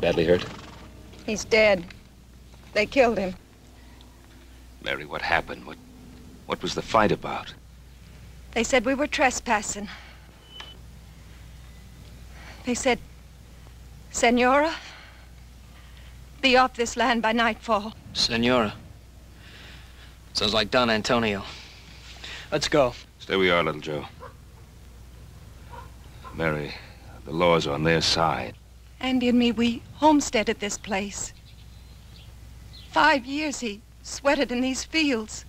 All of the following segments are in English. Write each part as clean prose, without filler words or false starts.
badly hurt? He's dead. They killed him. Mary, what happened? What was the fight about? They said we were trespassing. They said, Senora, be off this land by nightfall. Senora. Sounds like Don Antonio. Let's go. Stay where you are, little Joe. Mary, the law's on their side. Andy and me, we homesteaded this place. 5 years he sweated in these fields.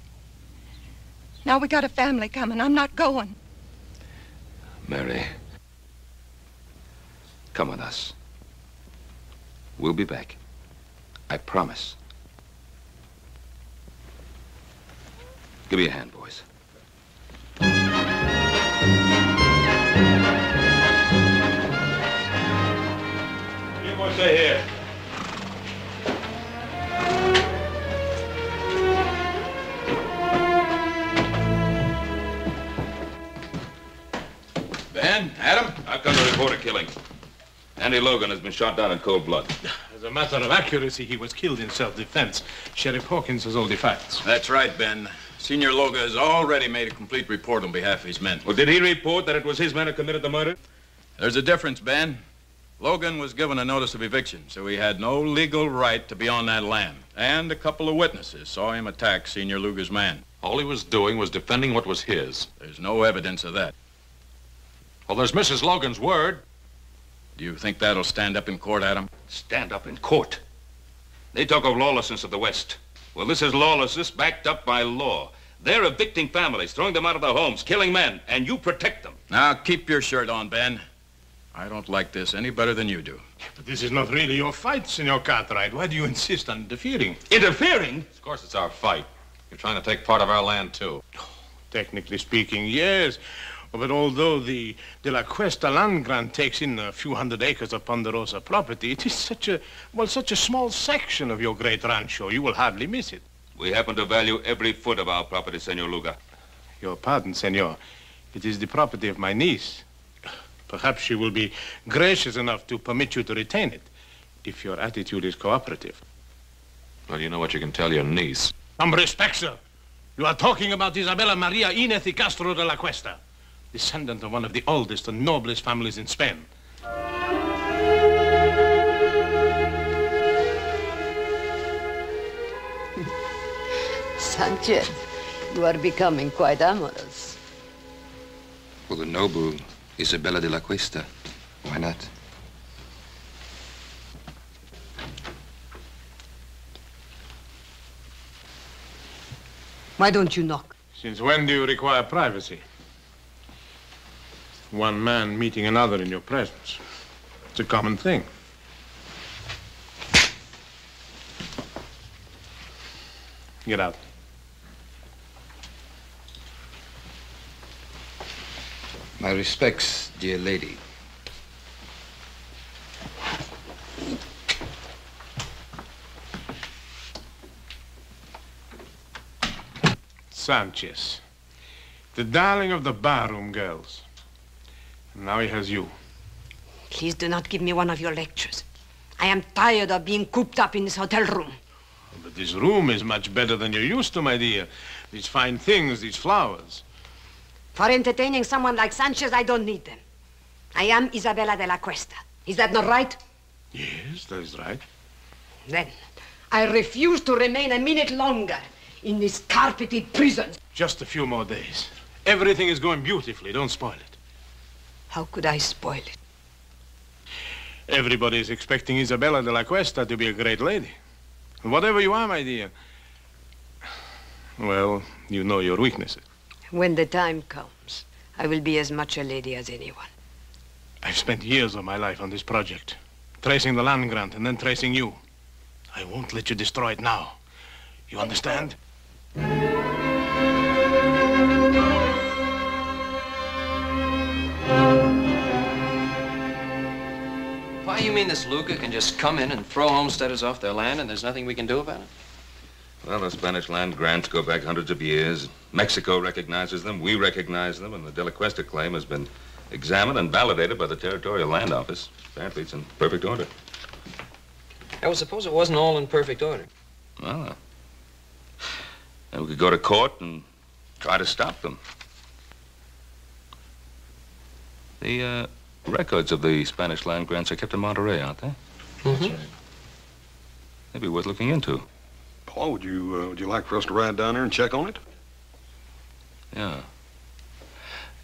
Now we got a family coming. I'm not going. Mary, come with us. We'll be back. I promise. Give me a hand, boys. You boys stay here. Ben, Adam, I've come to report a killing. Andy Logan has been shot down in cold blood. As a matter of accuracy, he was killed in self-defense. Sheriff Hawkins has all the facts. That's right, Ben. Senior Logan has already made a complete report on behalf of his men. Well, did he report that it was his men who committed the murder? There's a difference, Ben. Logan was given a notice of eviction, so he had no legal right to be on that land. And a couple of witnesses saw him attack Senior Luger's man. All he was doing was defending what was his. There's no evidence of that. Well, there's Mrs. Logan's word. Do you think that'll stand up in court, Adam? Stand up in court. They talk of lawlessness of the West. Well, this is lawlessness backed up by law. They're evicting families, throwing them out of their homes, killing men, and you protect them. Now, keep your shirt on, Ben. I don't like this any better than you do. But this is not really your fight, Senor Cartwright. Why do you insist on interfering? Interfering? Of course it's our fight. You're trying to take part of our land, too. Technically speaking, yes. But although the De La Cuesta land grant takes in a few hundred acres of Ponderosa property, it is such a small section of your great rancho, you will hardly miss it. We happen to value every foot of our property, Senor Luga. Your pardon, senor. It is the property of my niece. Perhaps she will be gracious enough to permit you to retain it, if your attitude is cooperative. Well, you know what you can tell your niece. Some respect, sir. You are talking about Isabella Maria Inez y Castro de la Cuesta, descendant of one of the oldest and noblest families in Spain. Sanchez, you are becoming quite amorous. For the noble Isabella de la Cuesta, why not? Why don't you knock? Since when do you require privacy? One man meeting another in your presence. It's a common thing. Get out. My respects, dear lady. Sanchez, the darling of the barroom girls. And now he has you. Please do not give me one of your lectures. I am tired of being cooped up in this hotel room. But this room is much better than you're used to, my dear. These fine things, these flowers. For entertaining someone like Sanchez, I don't need them. I am Isabella de la Cuesta. Is that not right? Yes, that is right. Then, I refuse to remain a minute longer in this carpeted prison. Just a few more days. Everything is going beautifully. Don't spoil it. How could I spoil it? Everybody is expecting Isabella de la Cuesta to be a great lady. And whatever you are, my dear, well, you know your weaknesses. When the time comes, I will be as much a lady as anyone. I've spent years of my life on this project, tracing the land grant and then tracing you. I won't let you destroy it now. You understand? Why, you mean this Luca can just come in and throw homesteaders off their land and there's nothing we can do about it? Well, the Spanish land grants go back hundreds of years. Mexico recognizes them, we recognize them, and the De La Cuesta claim has been examined and validated by the Territorial Land Office. Apparently, it's in perfect order. I would suppose it wasn't all in perfect order. Well, then we could go to court and try to stop them. The records of the Spanish land grants are kept in Monterey, aren't they? Mm-hmm. Maybe worth looking into. Paul, would you like for us to ride down there and check on it? Yeah.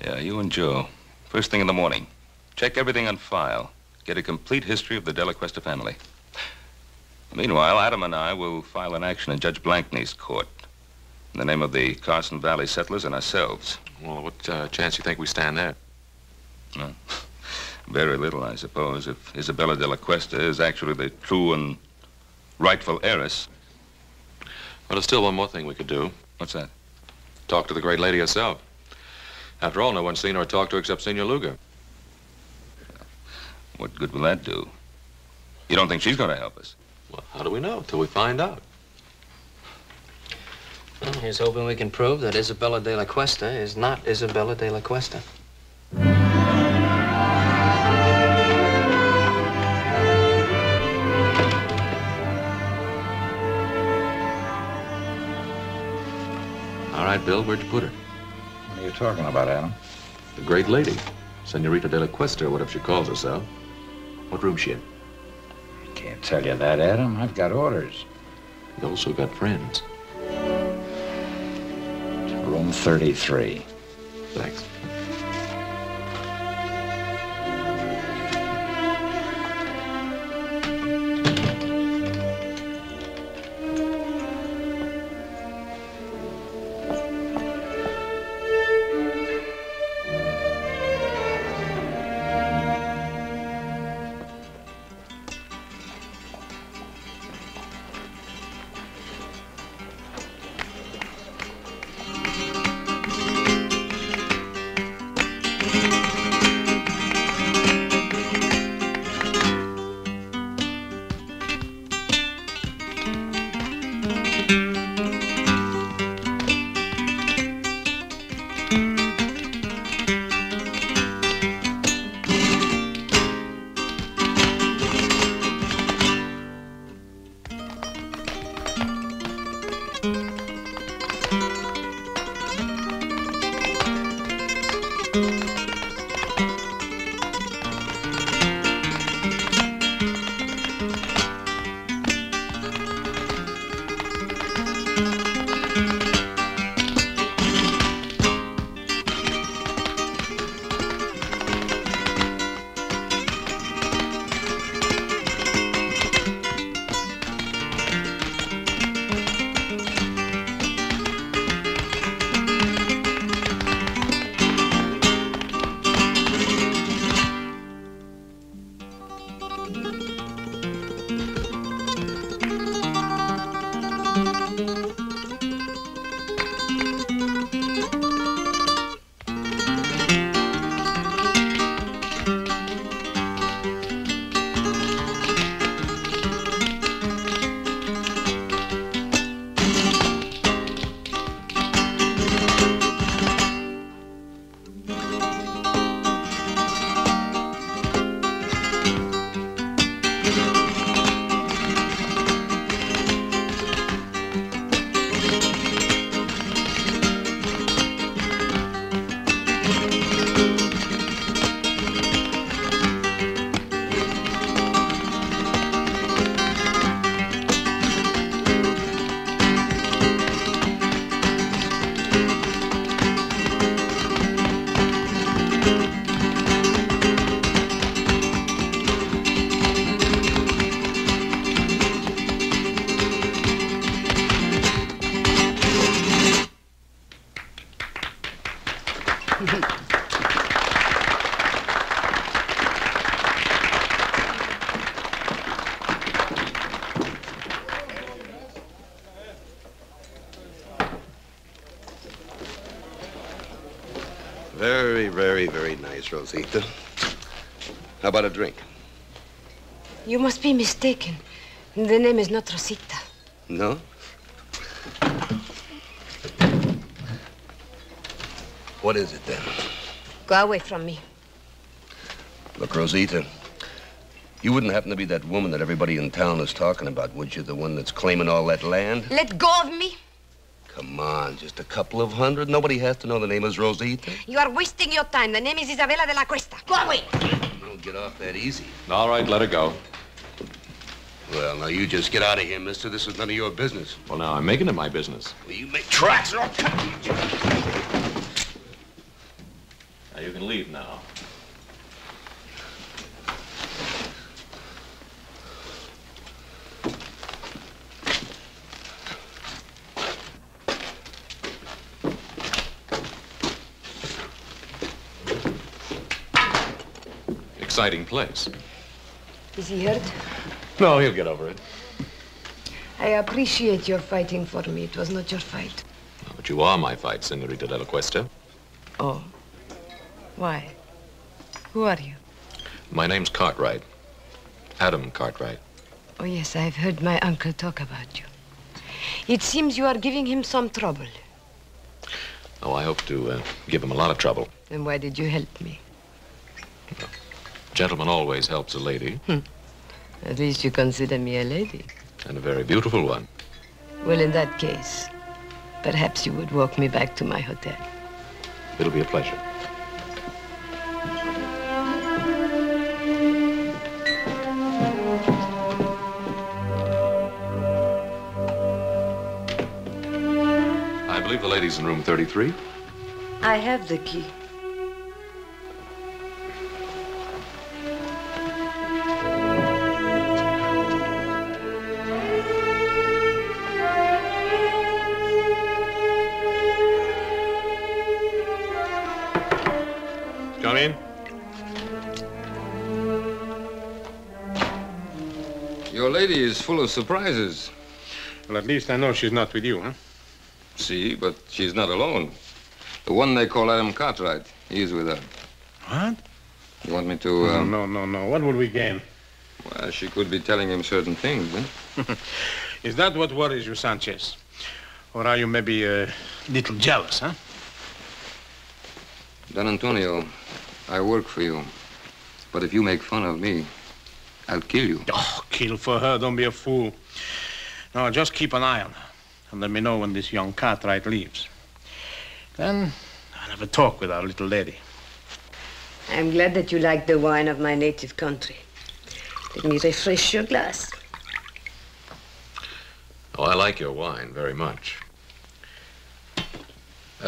Yeah, you and Joe. First thing in the morning. Check everything on file. Get a complete history of the De La Cuesta family. Meanwhile, Adam and I will file an action in Judge Blankney's court in the name of the Carson Valley settlers and ourselves. Well, what chance do you think we stand there? Well, very little, I suppose, if Isabella De La Cuesta is actually the true and rightful heiress. Well, there's still one more thing we could do. What's that? Talk to the great lady herself. After all, no one's seen her or talked to her except Senor Luger. What good will that do? You don't think she's going to help us? Well, how do we know? Till we find out. Well, here's hoping we can prove that Isabella De La Cuesta is not Isabella De La Cuesta. All right, Bill, where'd you put her? What are you talking about, Adam? The great lady. Senorita De La Cuesta, or whatever she calls herself. What room's she in? Can't tell you that, Adam. I've got orders. You also got friends. Room 33. Thanks. Very, very, very nice, Rosita. How about a drink? You must be mistaken. The name is not Rosita. No? What is it, then? Go away from me. Look, Rosita, You wouldn't happen to be that woman that everybody in town is talking about, would you? The one that's claiming all that land? Let go of me. Come on, just a couple of hundred. Nobody has to know the name is Rosita. You are wasting your time. The name is Isabella de la Cuesta. Go away. You don't get off that easy. All right, let her go. Well, now you just get out of here, mister. This is none of your business. Well, now, I'm making it my business. Well, you make tracks or I'll cut you. Now, you can leave now. Exciting place. Is he hurt? No, he'll get over it. I appreciate your fighting for me. It was not your fight. No, but you are my fight, Senorita de la Cuesta. Oh. Why? Who are you? My name's Cartwright. Adam Cartwright. Oh, yes, I've heard my uncle talk about you. It seems you are giving him some trouble. Oh, I hope to give him a lot of trouble. Then why did you help me? Gentleman always helps a lady. At least you consider me a lady. And a very beautiful one. Well, in that case, perhaps you would walk me back to my hotel. It'll be a pleasure. I believe the lady's in room 33. I have the key. Come in. Your lady is full of surprises. Well, at least I know she's not with you, huh? See, but she's not alone. The one they call Adam Cartwright, he's with her. What? You want me to... No. What would we gain? Well, she could be telling him certain things, huh? Is that what worries you, Sanchez? Or are you maybe a little jealous, huh? Don Antonio, I work for you. But if you make fun of me, I'll kill you. Oh, kill for her. Don't be a fool. No, just keep an eye on her. And let me know when this young Cartwright leaves. Then I'll have a talk with our little lady. I'm glad that you like the wine of my native country. Let me refresh your glass. Oh, I like your wine very much.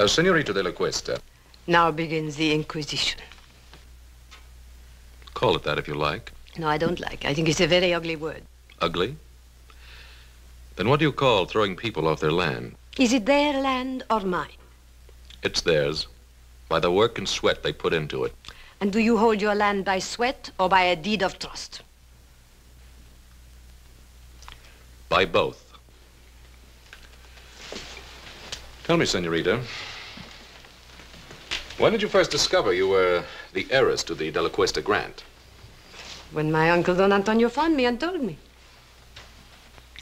Senorita de la Cuesta. Now begins the Inquisition. Call it that if you like. No, I don't like. I think it's a very ugly word. Ugly? Then what do you call throwing people off their land? Is it their land or mine? It's theirs, by the work and sweat they put into it. And do you hold your land by sweat or by a deed of trust? By both. Tell me, Senorita, when did you first discover you were the heiress to the De La Cuesta grant? When my uncle Don Antonio found me and told me.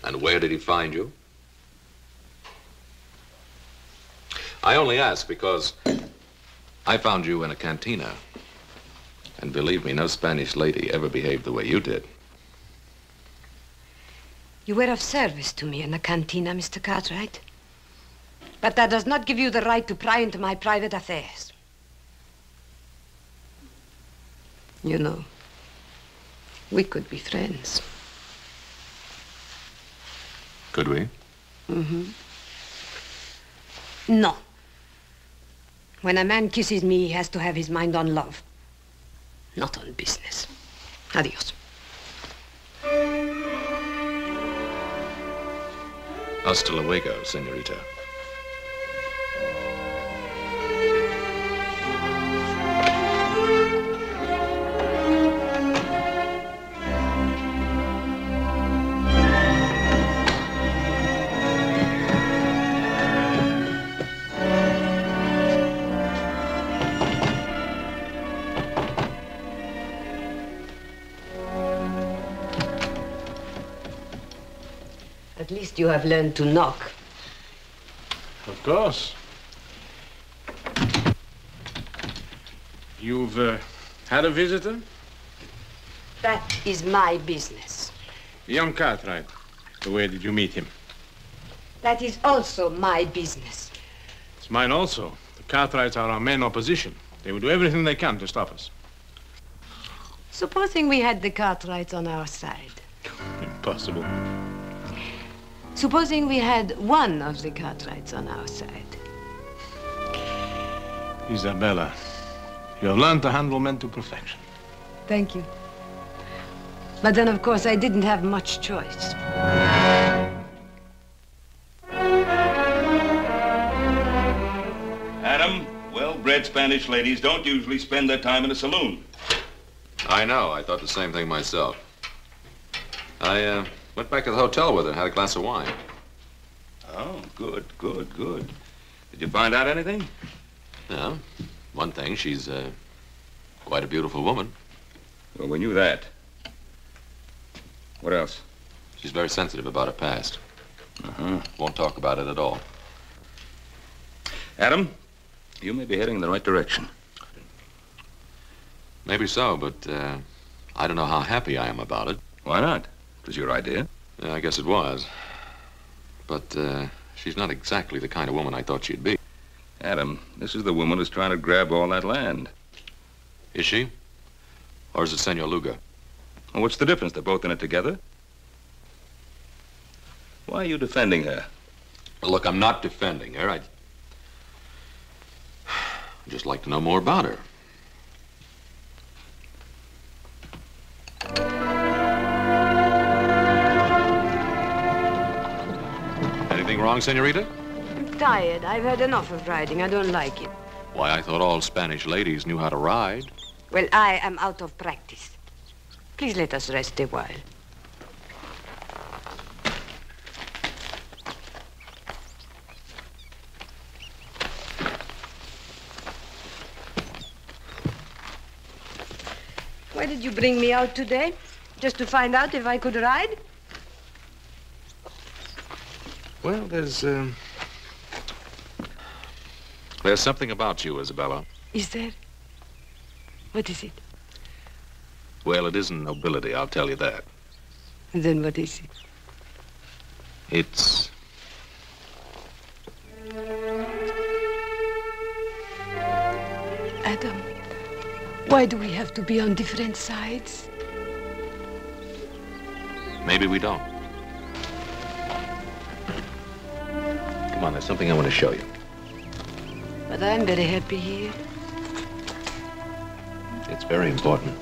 And where did he find you? I only ask because I found you in a cantina. And believe me, no Spanish lady ever behaved the way you did. You were of service to me in the cantina, Mr. Cartwright. But that does not give you the right to pry into my private affairs. You know, we could be friends. Could we? Mm-hmm. No. When a man kisses me, he has to have his mind on love, not on business. Adios. Hasta luego, senorita. At least you have learned to knock. Of course. You've had a visitor? That is my business. Young Cartwright, where did you meet him? That is also my business. It's mine also. The Cartwrights are our main opposition. They will do everything they can to stop us. Supposing we had the Cartwrights on our side. Impossible. Supposing we had one of the Cartwrights on our side. Isabella, you have learned to handle men to perfection. Thank you. But then, of course, I didn't have much choice. Adam, well-bred Spanish ladies don't usually spend their time in a saloon. I know. I thought the same thing myself. I went back to the hotel with her and had a glass of wine. Oh, good, good, good. Did you find out anything? Yeah. One thing, she's quite a beautiful woman. Well, we knew that. What else? She's very sensitive about her past. Uh-huh. Won't talk about it at all. Adam, you may be heading in the right direction. Maybe so, but I don't know how happy I am about it. Why not? It was your idea. Yeah, I guess it was. But she's not exactly the kind of woman I thought she'd be. Adam, this is the woman who's trying to grab all that land. Is she? Or is it Senor Luga? Well, what's the difference? They're both in it together. Why are you defending her? Well, look, I'm not defending her. I'd just like to know more about her. Anything wrong, senorita? I'm tired. I've had enough of riding. I don't like it. Why, I thought all Spanish ladies knew how to ride. Well, I am out of practice. Please let us rest a while. Why did you bring me out today? Just to find out if I could ride? Well, there's something about you, Isabella. Is there? What is it? Well, it isn't nobility, I'll tell you that. Then what is it? It's... Adam, why do we have to be on different sides? Maybe we don't. Come on, there's something I want to show you. But I'm very happy here. It's very important.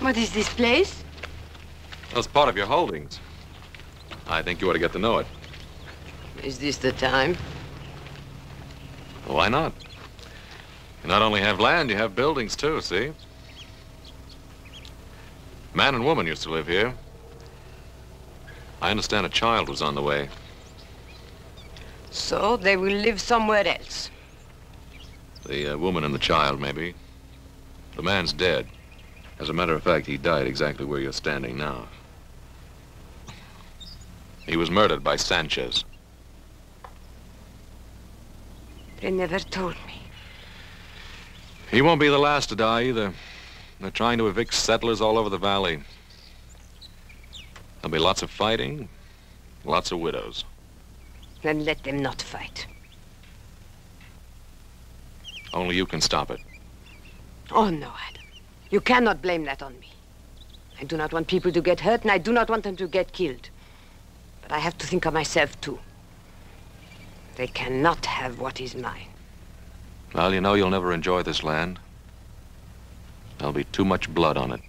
What is this place? Well, it's part of your holdings. I think you ought to get to know it. Is this the time? Well, why not? You not only have land, you have buildings, too, see? Man and woman used to live here. I understand a child was on the way. So they will live somewhere else. The woman and the child, maybe. The man's dead. As a matter of fact, he died exactly where you're standing now. He was murdered by Sanchez. They never told me. He won't be the last to die either. They're trying to evict settlers all over the valley. There'll be lots of fighting, lots of widows. Then let them not fight. Only you can stop it. Oh, no, Adam. You cannot blame that on me. I do not want people to get hurt, and I do not want them to get killed. But I have to think of myself, too. They cannot have what is mine. Well, you know you'll never enjoy this land. There'll be too much blood on it.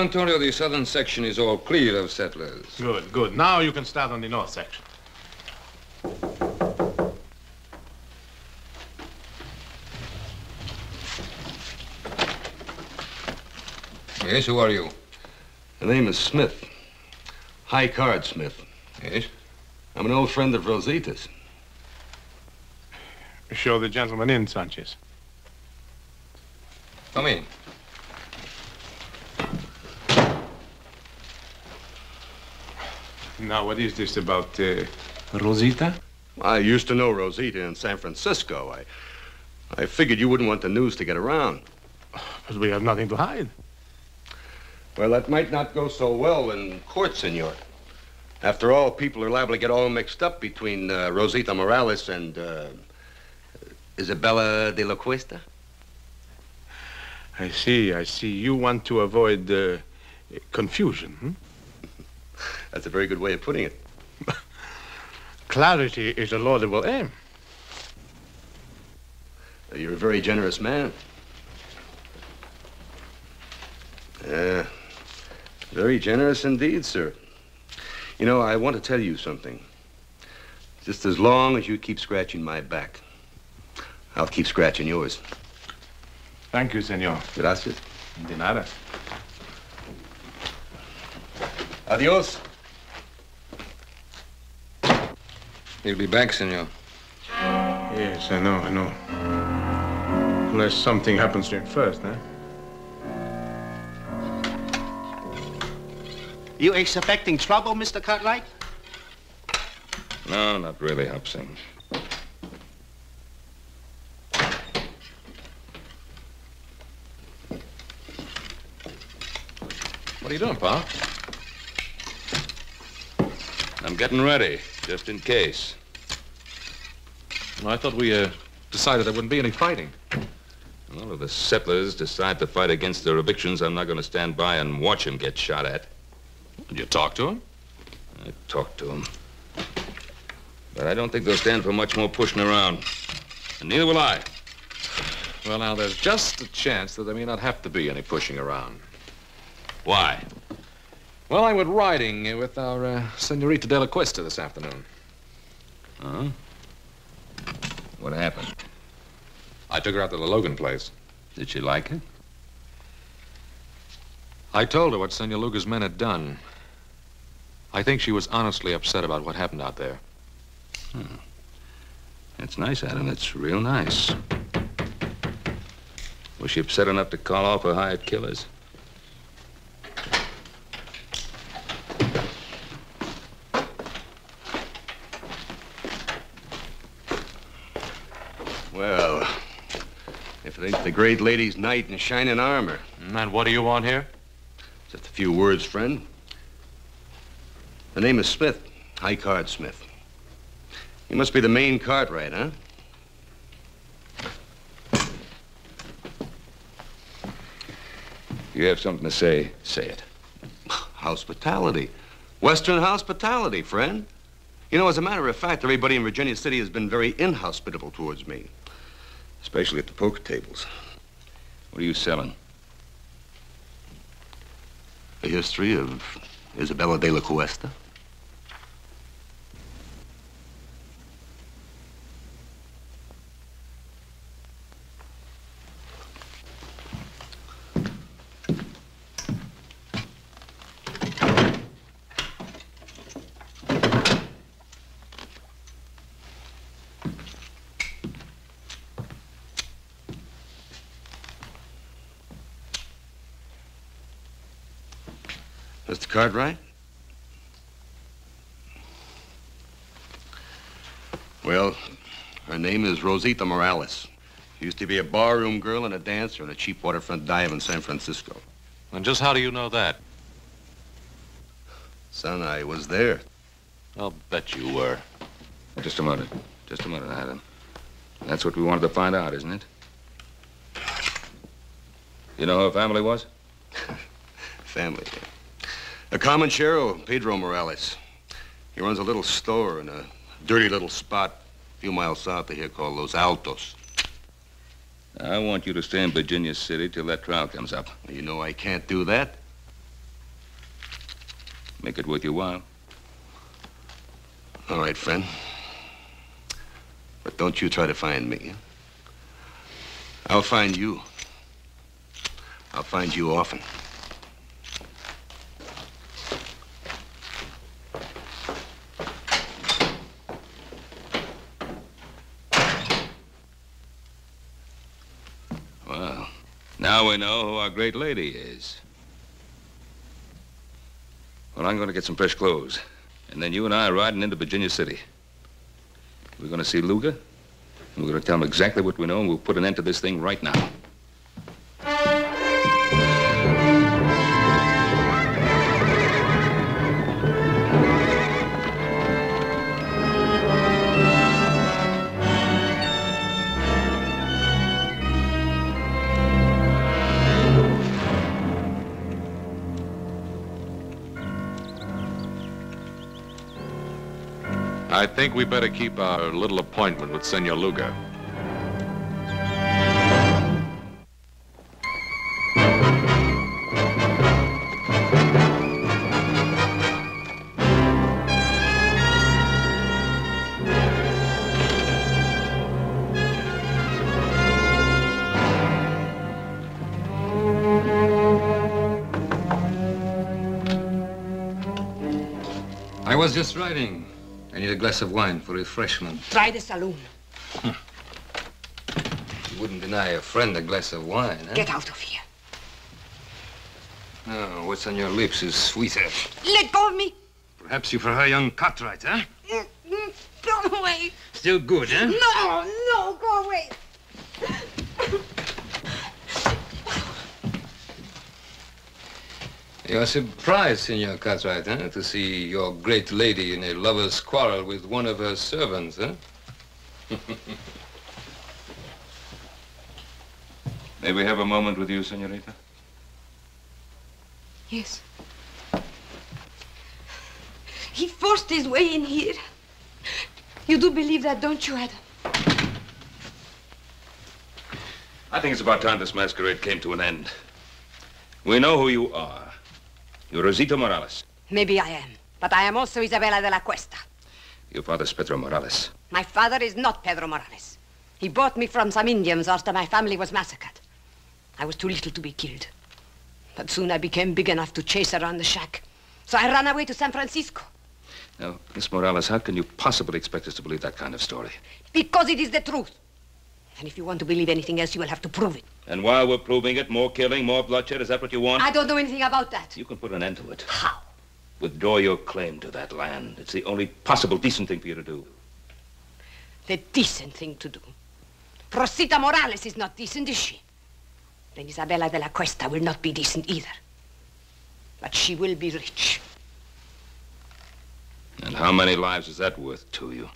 Antonio, the southern section is all clear of settlers. Good, good. Now you can start on the north section. Yes, who are you? The name is Smith. High Card Smith. Yes? I'm an old friend of Rosita's. Show the gentleman in, Sanchez. Come in. Now, what is this about Rosita? I used to know Rosita in San Francisco. I figured you wouldn't want the news to get around. But we have nothing to hide. Well, that might not go so well in court, senor. After all, people are liable to get all mixed up between Rosita Morales and Isabella de la Cuesta. I see, I see. You want to avoid confusion, hmm? That's a very good way of putting it. Clarity is a laudable aim. You're a very generous man. Very generous indeed, sir. You know, I want to tell you something. Just as long as you keep scratching my back, I'll keep scratching yours. Thank you, senor. Gracias. De nada. Adios. He'll be back, senor. Yes, I know, I know. Unless something happens to him first, huh? You expecting trouble, Mr. Cartwright? No, not really, Hobson. What are you doing, Pa? I'm getting ready, just in case. Well, I thought we decided there wouldn't be any fighting. Well, if the settlers decide to fight against their evictions, I'm not going to stand by and watch them get shot at. Did you talk to him? I talked to them. But I don't think they'll stand for much more pushing around. And neither will I. Well, now, there's just a chance that there may not have to be any pushing around. Why? Well, I went riding with our Senorita de la Cuesta this afternoon. Huh? What happened? I took her out to the Logan place. Did she like it? I told her what Senor Luga's men had done. I think she was honestly upset about what happened out there. That's nice, Adam. That's real nice. Was she upset enough to call off her hired killers? Well, if it ain't the great lady's knight in shining armor. And what do you want here? Just a few words, friend. The name is Smith, High Card Smith. You must be the main Cartwright, huh? If you have something to say, say it. Hospitality. Western hospitality, friend. You know, as a matter of fact, everybody in Virginia City has been very inhospitable towards me. Especially at the poker tables. What are you selling? The history of Isabella de la Cuesta. Mr. Cartwright? Well, her name is Rosita Morales. She used to be a barroom girl and a dancer in a cheap waterfront dive in San Francisco. And just how do you know that? Son, I was there. I'll bet you were. Just a minute. Just a minute, Adam. That's what we wanted to find out, isn't it? You know who her family was? Family. A comanchero, Pedro Morales. He runs a little store in a dirty little spot a few miles south of here called Los Altos. I want you to stay in Virginia City till that trial comes up. You know I can't do that. Make it worth your while. All right, friend. But don't you try to find me. I'll find you. I'll find you often. Well, now we know who our great lady is. Well, I'm going to get some fresh clothes. And then you and I are riding into Virginia City. We're going to see Luga, and we're going to tell him exactly what we know, and we'll put an end to this thing right now. I think we better keep our little appointment with Senor Luga. I was just riding. I need a glass of wine for refreshment. Try the saloon. You wouldn't deny a friend a glass of wine, huh? Get out of here. Oh, what's on your lips is sweeter. Let go of me. Perhaps you prefer young Cartwrights, huh? Go away. Still good, huh? No, go away. You're surprised, Senor Cartwright, huh? To see your great lady in a lover's quarrel with one of her servants, huh? May we have a moment with you, senorita? Yes. He forced his way in here. You do believe that, don't you, Adam? I think it's about time this masquerade came to an end. We know who you are. You're Rosita Morales. Maybe I am, but I am also Isabella de la Cuesta. Your father's Pedro Morales. My father is not Pedro Morales. He bought me from some Indians after my family was massacred. I was too little to be killed. But soon I became big enough to chase around the shack. So I ran away to San Francisco. Now, Miss Morales, how can you possibly expect us to believe that kind of story? Because it is the truth. And if you want to believe anything else, you will have to prove it. And while we're proving it, more killing, more bloodshed, is that what you want? I don't know anything about that. You can put an end to it. How? Withdraw your claim to that land. It's the only possible decent thing for you to do. The decent thing to do. Rosita Morales is not decent, is she? Then Isabella de la Cuesta will not be decent either. But she will be rich. And how many lives is that worth to you?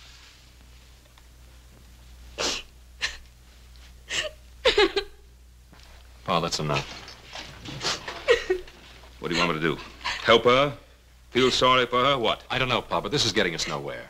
Oh, that's enough. What do you want me to do? Help her? Feel sorry for her? What? I don't know, Pa, but this is getting us nowhere.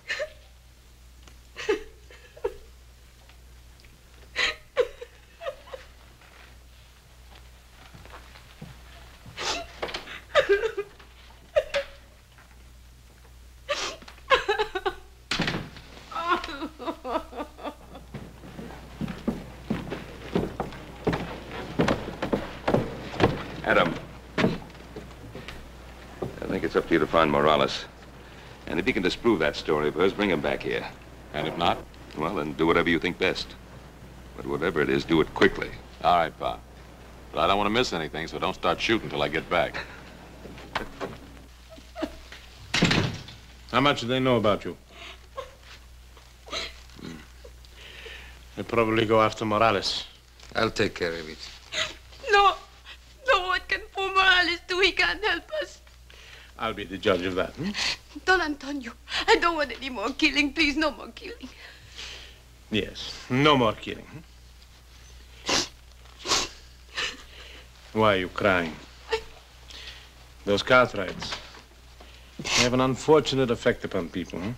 Adam, I think it's up to you to find Morales. And if you can disprove that story of hers, bring him back here. And if not? Well, then do whatever you think best. But whatever it is, do it quickly. All right, Pa. But I don't want to miss anything, so don't start shooting till I get back. How much do they know about you? They probably go after Morales. I'll take care of it. No. No, what can poor Morales do? He can't help us. I'll be the judge of that. Don Antonio, I don't want any more killing. Please, no more killing. Yes, no more killing. Why are you crying? Those Cartwrights, they have an unfortunate effect upon people, huh?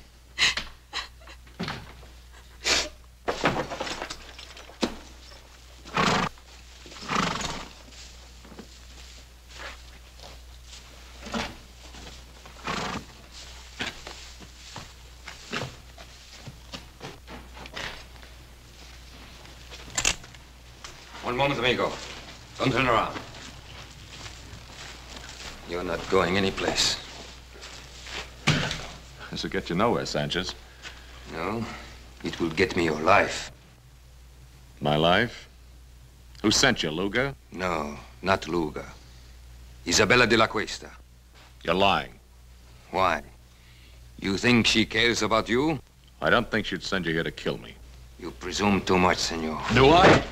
One moment, amigo. Don't turn around. You're not going anyplace. This will get you nowhere, Sanchez. No, it will get me your life. My life? Who sent you, Luga? No, not Luga. Isabella de la Cuesta. You're lying. Why? You think she cares about you? I don't think she'd send you here to kill me. You presume too much, senor. Do I?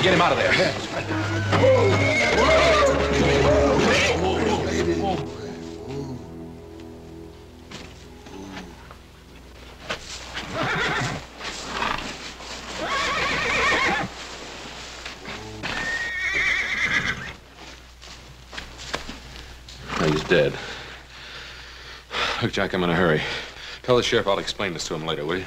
Get him out of there. He's dead. Look, Jack, I'm in a hurry. Tell the sheriff I'll explain this to him later, will you?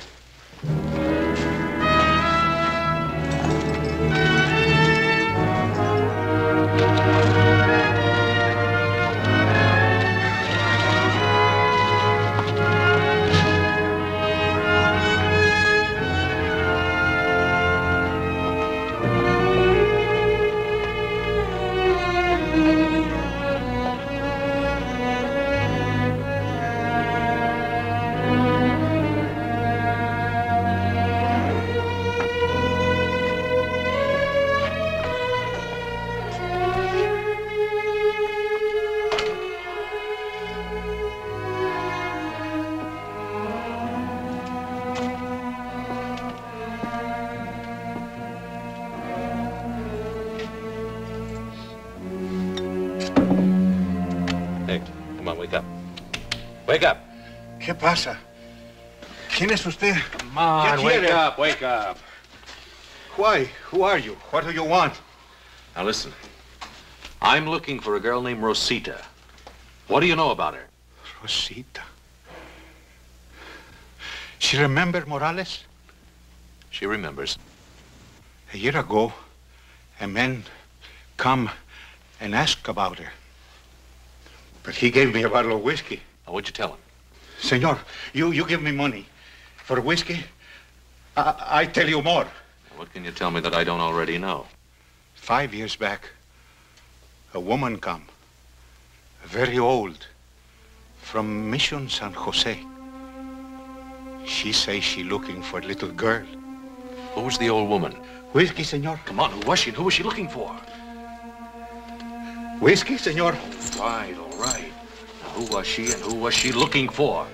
Wake up. ¿Qué pasa? ¿Quién es usted? Come on, wake up, wake up. Why? Who are you? What do you want? Now listen. I'm looking for a girl named Rosita. What do you know about her? Rosita. She remember Morales? She remembers. A year ago, a man come and ask about her. But he gave me a bottle of whiskey. Now, what'd you tell him? Senor, you give me money for whiskey. I tell you more. What can you tell me that I don't already know? 5 years back, a woman come, very old, from Mission San Jose. She say she looking for a little girl. Who was the old woman? Whiskey, senor. Come on, who was she and who was she looking for? Whiskey, senor. All right. Now, who was she and who was she looking for?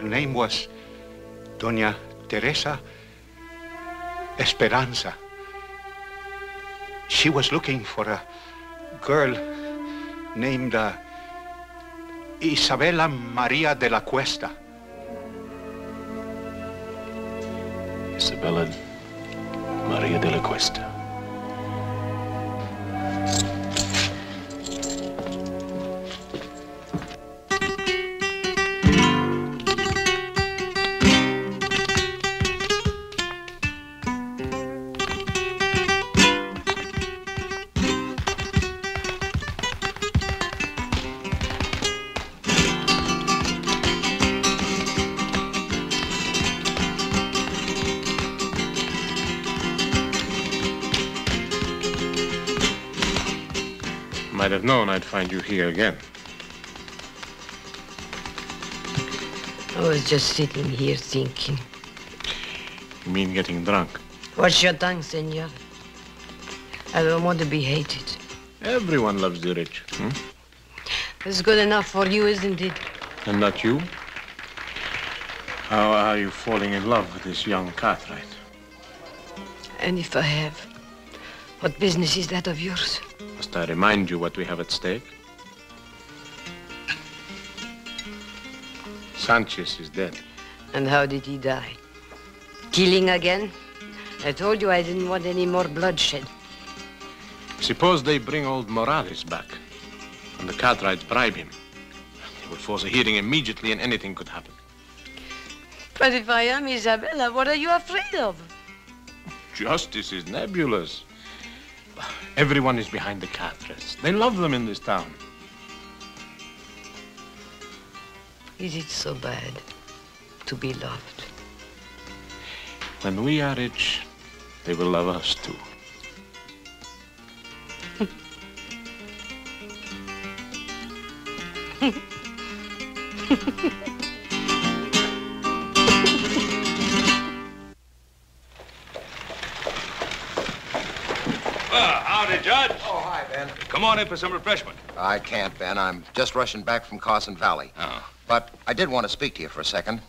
Her name was Doña Teresa Esperanza. She was looking for a girl named Isabella Maria de la Cuesta. Isabella Maria de la Cuesta. Might have known I'd find you here again. I was just sitting here thinking. You mean getting drunk? Watch your tongue, senor. I don't want to be hated. Everyone loves the rich. It's good enough for you, isn't it? And not you? How are you falling in love with this young Cartwright? And if I have, what business is that of yours? Must I remind you what we have at stake? Sanchez is dead. And how did he die? Killing again? I told you I didn't want any more bloodshed. Suppose they bring old Morales back, and the Cartwrights bribe him. They will force a hearing immediately, and anything could happen. But if I am Isabella, what are you afraid of? Justice is nebulous. Everyone is behind the Cartwrights. They love them in this town. Is it so bad to be loved? When we are rich, they will love us too. Howdy, Judge. Oh, hi, Ben. Come on in for some refreshment. I can't, Ben. I'm just rushing back from Carson Valley. Oh. But I did want to speak to you for a second.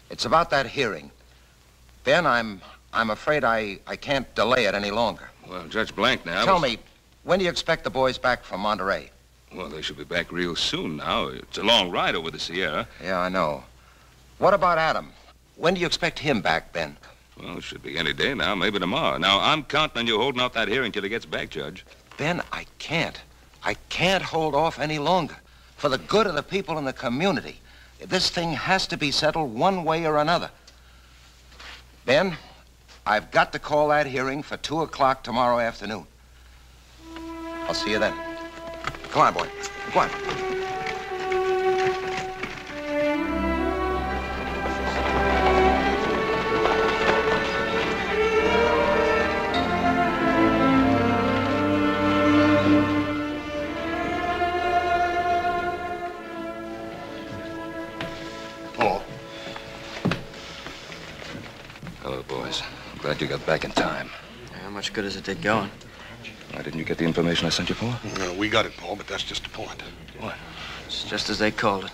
It's about that hearing. Ben, I'm afraid I can't delay it any longer. Well, Judge Blank now... Tell me, when do you expect the boys back from Monterey? Well, they should be back real soon now. It's a long ride over the Sierra. Yeah, I know. What about Adam? When do you expect him back, Ben? Well, it should be any day now, maybe tomorrow. Now, I'm counting on you holding off that hearing till he gets back, Judge. Ben, I can't. I can't hold off any longer. For the good of the people in the community, this thing has to be settled one way or another. Ben, I've got to call that hearing for 2 o'clock tomorrow afternoon. I'll see you then. Come on, boy. Come on. Hello, boys. I'm glad you got back in time. How much good does it take going? Why didn't you get the information I sent you for? No, we got it, Paul, but that's just the point. What? It's just as they called it.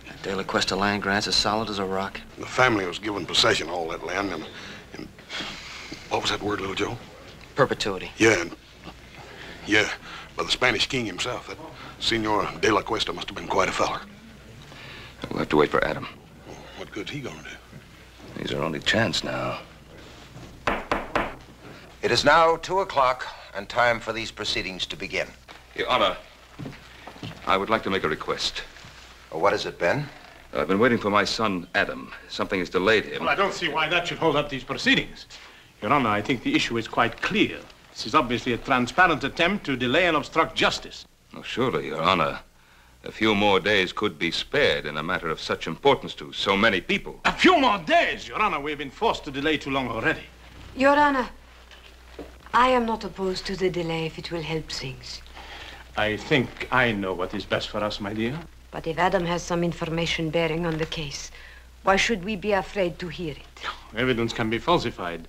That De La Cuesta land grant's as solid as a rock. The family was given possession of all that land, and what was that word, little Joe? Perpetuity. Yeah, by the Spanish king himself. That Senor De La Cuesta must have been quite a feller. We'll have to wait for Adam. What good's he gonna do? He's our only chance now. It is now 2 o'clock and time for these proceedings to begin. Your Honor, I would like to make a request. What is it, Ben? I've been waiting for my son, Adam. Something has delayed him. Well, I don't see why that should hold up these proceedings. Your Honor, I think the issue is quite clear. This is obviously a transparent attempt to delay and obstruct justice. Oh, surely, Your Honor. A few more days could be spared in a matter of such importance to so many people. A few more days, Your Honor. We've been forced to delay too long already. Your Honor, I am not opposed to the delay if it will help things. I think I know what is best for us, my dear. But if Adam has some information bearing on the case, why should we be afraid to hear it? Evidence can be falsified.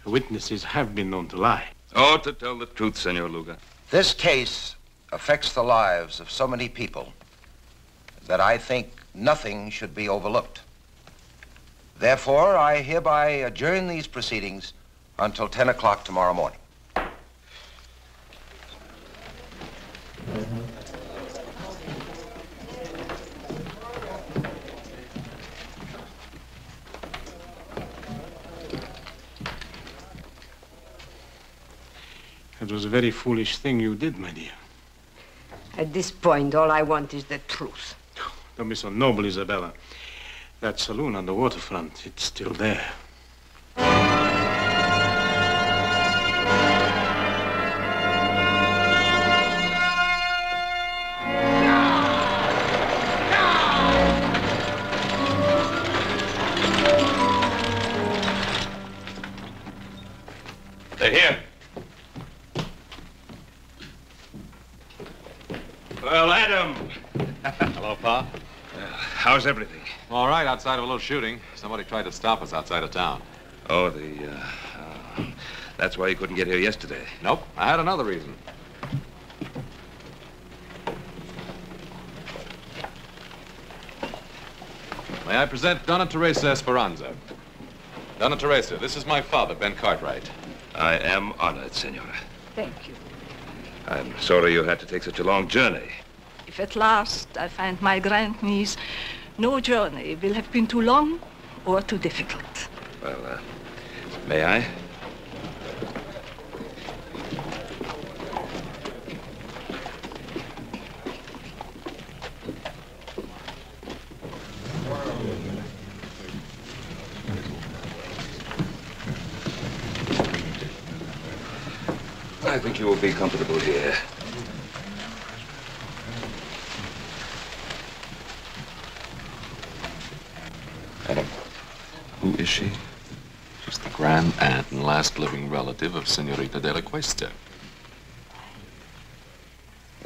Witnesses have been known to lie. Oh, to tell the truth, Senor Luga. This case affects the lives of so many people that I think nothing should be overlooked. Therefore, I hereby adjourn these proceedings until 10 o'clock tomorrow morning. It was a very foolish thing you did, my dear. At this point, all I want is the truth. Don't be so noble, Isabella. That saloon on the waterfront, it's still there. They're here. Well, Adam. Hello, Pa. How's everything? All right, outside of a little shooting. Somebody tried to stop us outside of town. Oh, that's why you couldn't get here yesterday. Nope, I had another reason. May I present Donna Teresa Esperanza? Donna Teresa, this is my father, Ben Cartwright. I am honored, Senora. Thank you. I'm sorry you had to take such a long journey. If at last I find my grandniece, no journey will have been too long or too difficult. Well, may I? I think you will be comfortable here. Adam, who is she? She's the grand aunt and last living relative of Senorita de la Cuesta.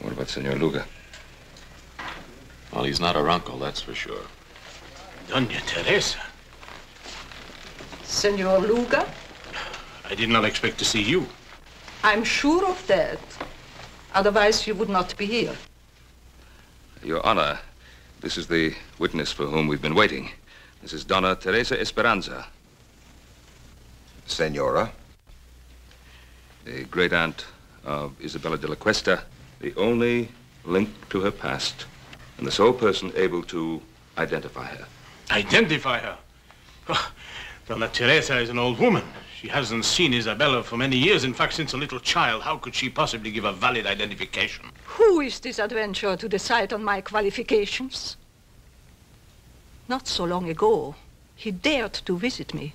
What about Senor Luga? Well, he's not her uncle, that's for sure. Doña Teresa. Senor Luga? I did not expect to see you. I'm sure of that. Otherwise, you would not be here. Your Honor, this is the witness for whom we've been waiting. This is Donna Teresa Esperanza. Senora? The great aunt of Isabella de la Cuesta, the only link to her past, and the sole person able to identify her. Identify her? Oh, Donna Teresa is an old woman. She hasn't seen Isabella for many years. In fact, since a little child. How could she possibly give a valid identification? Who is this adventurer to decide on my qualifications? Not so long ago, he dared to visit me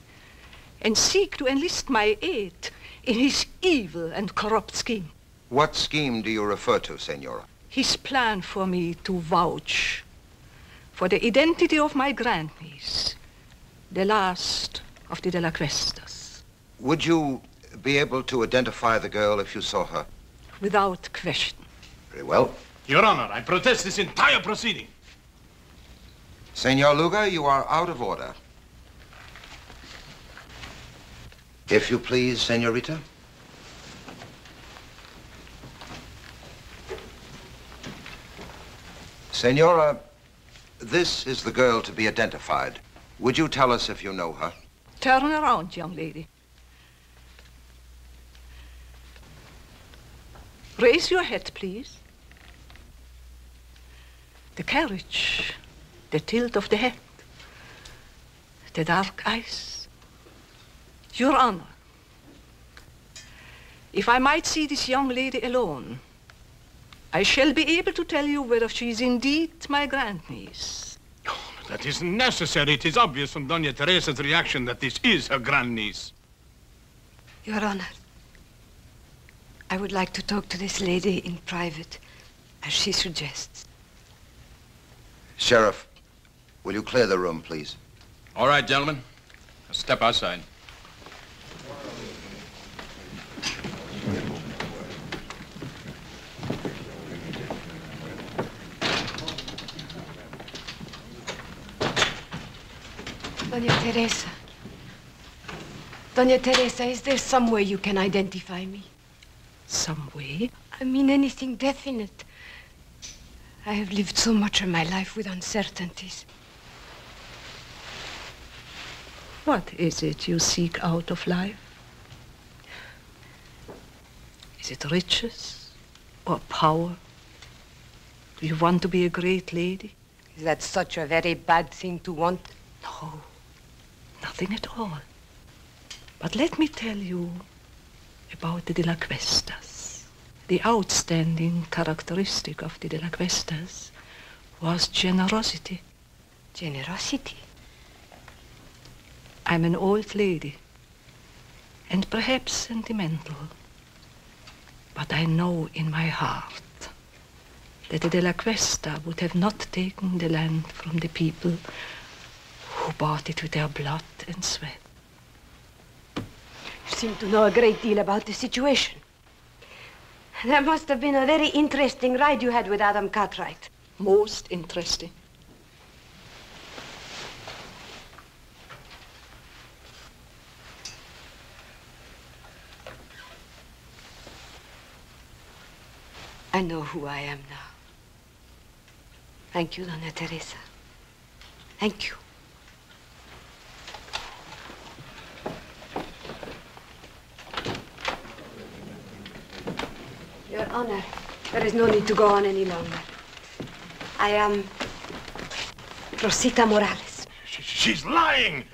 and seek to enlist my aid in his evil and corrupt scheme. What scheme do you refer to, Senora? His plan for me to vouch for the identity of my grandniece, the last of the De La Cuestas. Would you be able to identify the girl if you saw her? Without question. Very well. Your Honor, I protest this entire proceeding. Senor Luga, you are out of order. If you please, Senorita. Senora, this is the girl to be identified. Would you tell us if you know her? Turn around, young lady. Raise your head, please. The carriage, the tilt of the head, the dark eyes. Your Honor, if I might see this young lady alone, I shall be able to tell you whether she is indeed my grandniece. Oh, that isn't necessary. It is obvious from Doña Teresa's reaction that this is her grandniece. Your Honor, I would like to talk to this lady in private, as she suggests. Sheriff, will you clear the room, please? All right, gentlemen. Step outside. Doña Teresa. Doña Teresa, is there some way you can identify me? Some way? I mean anything definite. I have lived so much of my life with uncertainties. What is it you seek out of life? Is it riches or power? Do you want to be a great lady? Is that such a very bad thing to want? No, nothing at all. But let me tell you about the De La Cuestas. The outstanding characteristic of the De La Cuestas was generosity. Generosity? I'm an old lady, and perhaps sentimental, but I know in my heart that the De La Cuesta would have not taken the land from the people who bought it with their blood and sweat. You seem to know a great deal about the situation. That must have been a very interesting ride you had with Adam Cartwright. Most interesting. I know who I am now. Thank you, Doña Teresa. Thank you. Your Honor, there is no need to go on any longer. I am Rosita Morales. She's lying.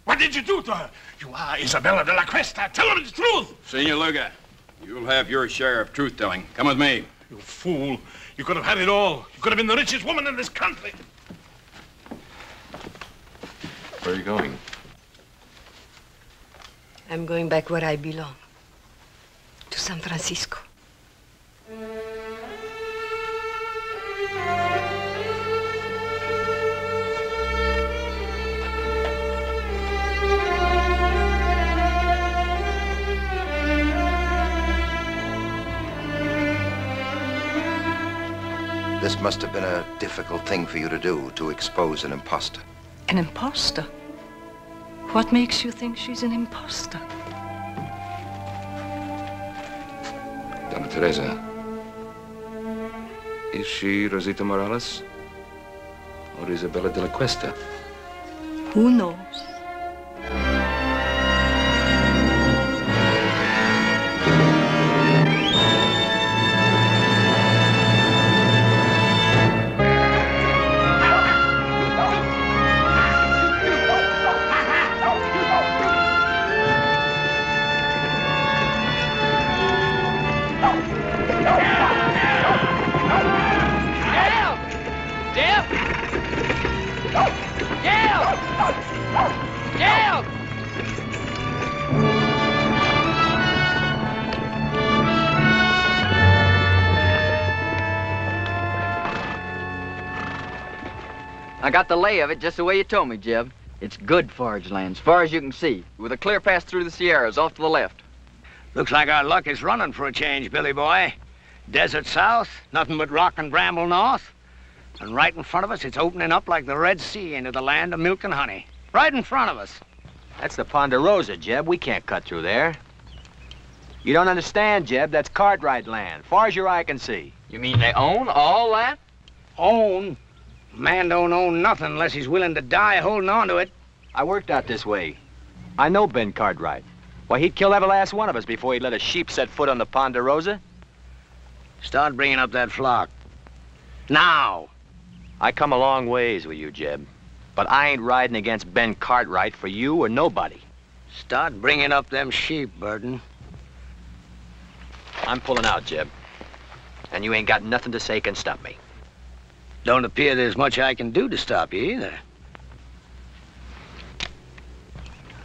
What did you do to her? You are Isabella de la Cuesta. Tell her the truth. Senor Luga, you'll have your share of truth-telling. Come with me. You fool. You could have had it all. You could have been the richest woman in this country. Where are you going? I'm going back where I belong. To San Francisco. This must have been a difficult thing for you to do, to expose an imposter. An imposter? What makes you think she's an imposter? Donna Teresa, is she Rosita Morales or Isabella de la Cuesta? Who knows? I got the lay of it just the way you told me, Jeb. It's good forage land, as far as you can see, with a clear pass through the Sierras off to the left. Looks like our luck is running for a change, Billy boy. Desert south, nothing but rock and bramble north. And right in front of us, it's opening up like the Red Sea into the land of milk and honey. Right in front of us. That's the Ponderosa, Jeb. We can't cut through there. You don't understand, Jeb. That's Cartwright land, far as your eye can see. You mean they own all that? Own? Man don't own nothing unless he's willing to die holding on to it. I worked out this way. I know Ben Cartwright. Why, he'd kill every last one of us before he'd let a sheep set foot on the Ponderosa. Start bringing up that flock. Now. I come a long ways with you, Jeb. But I ain't riding against Ben Cartwright for you or nobody. Start bringing up them sheep, Burton. I'm pulling out, Jeb. And you ain't got nothing to say can stop me. Don't appear there's much I can do to stop you either.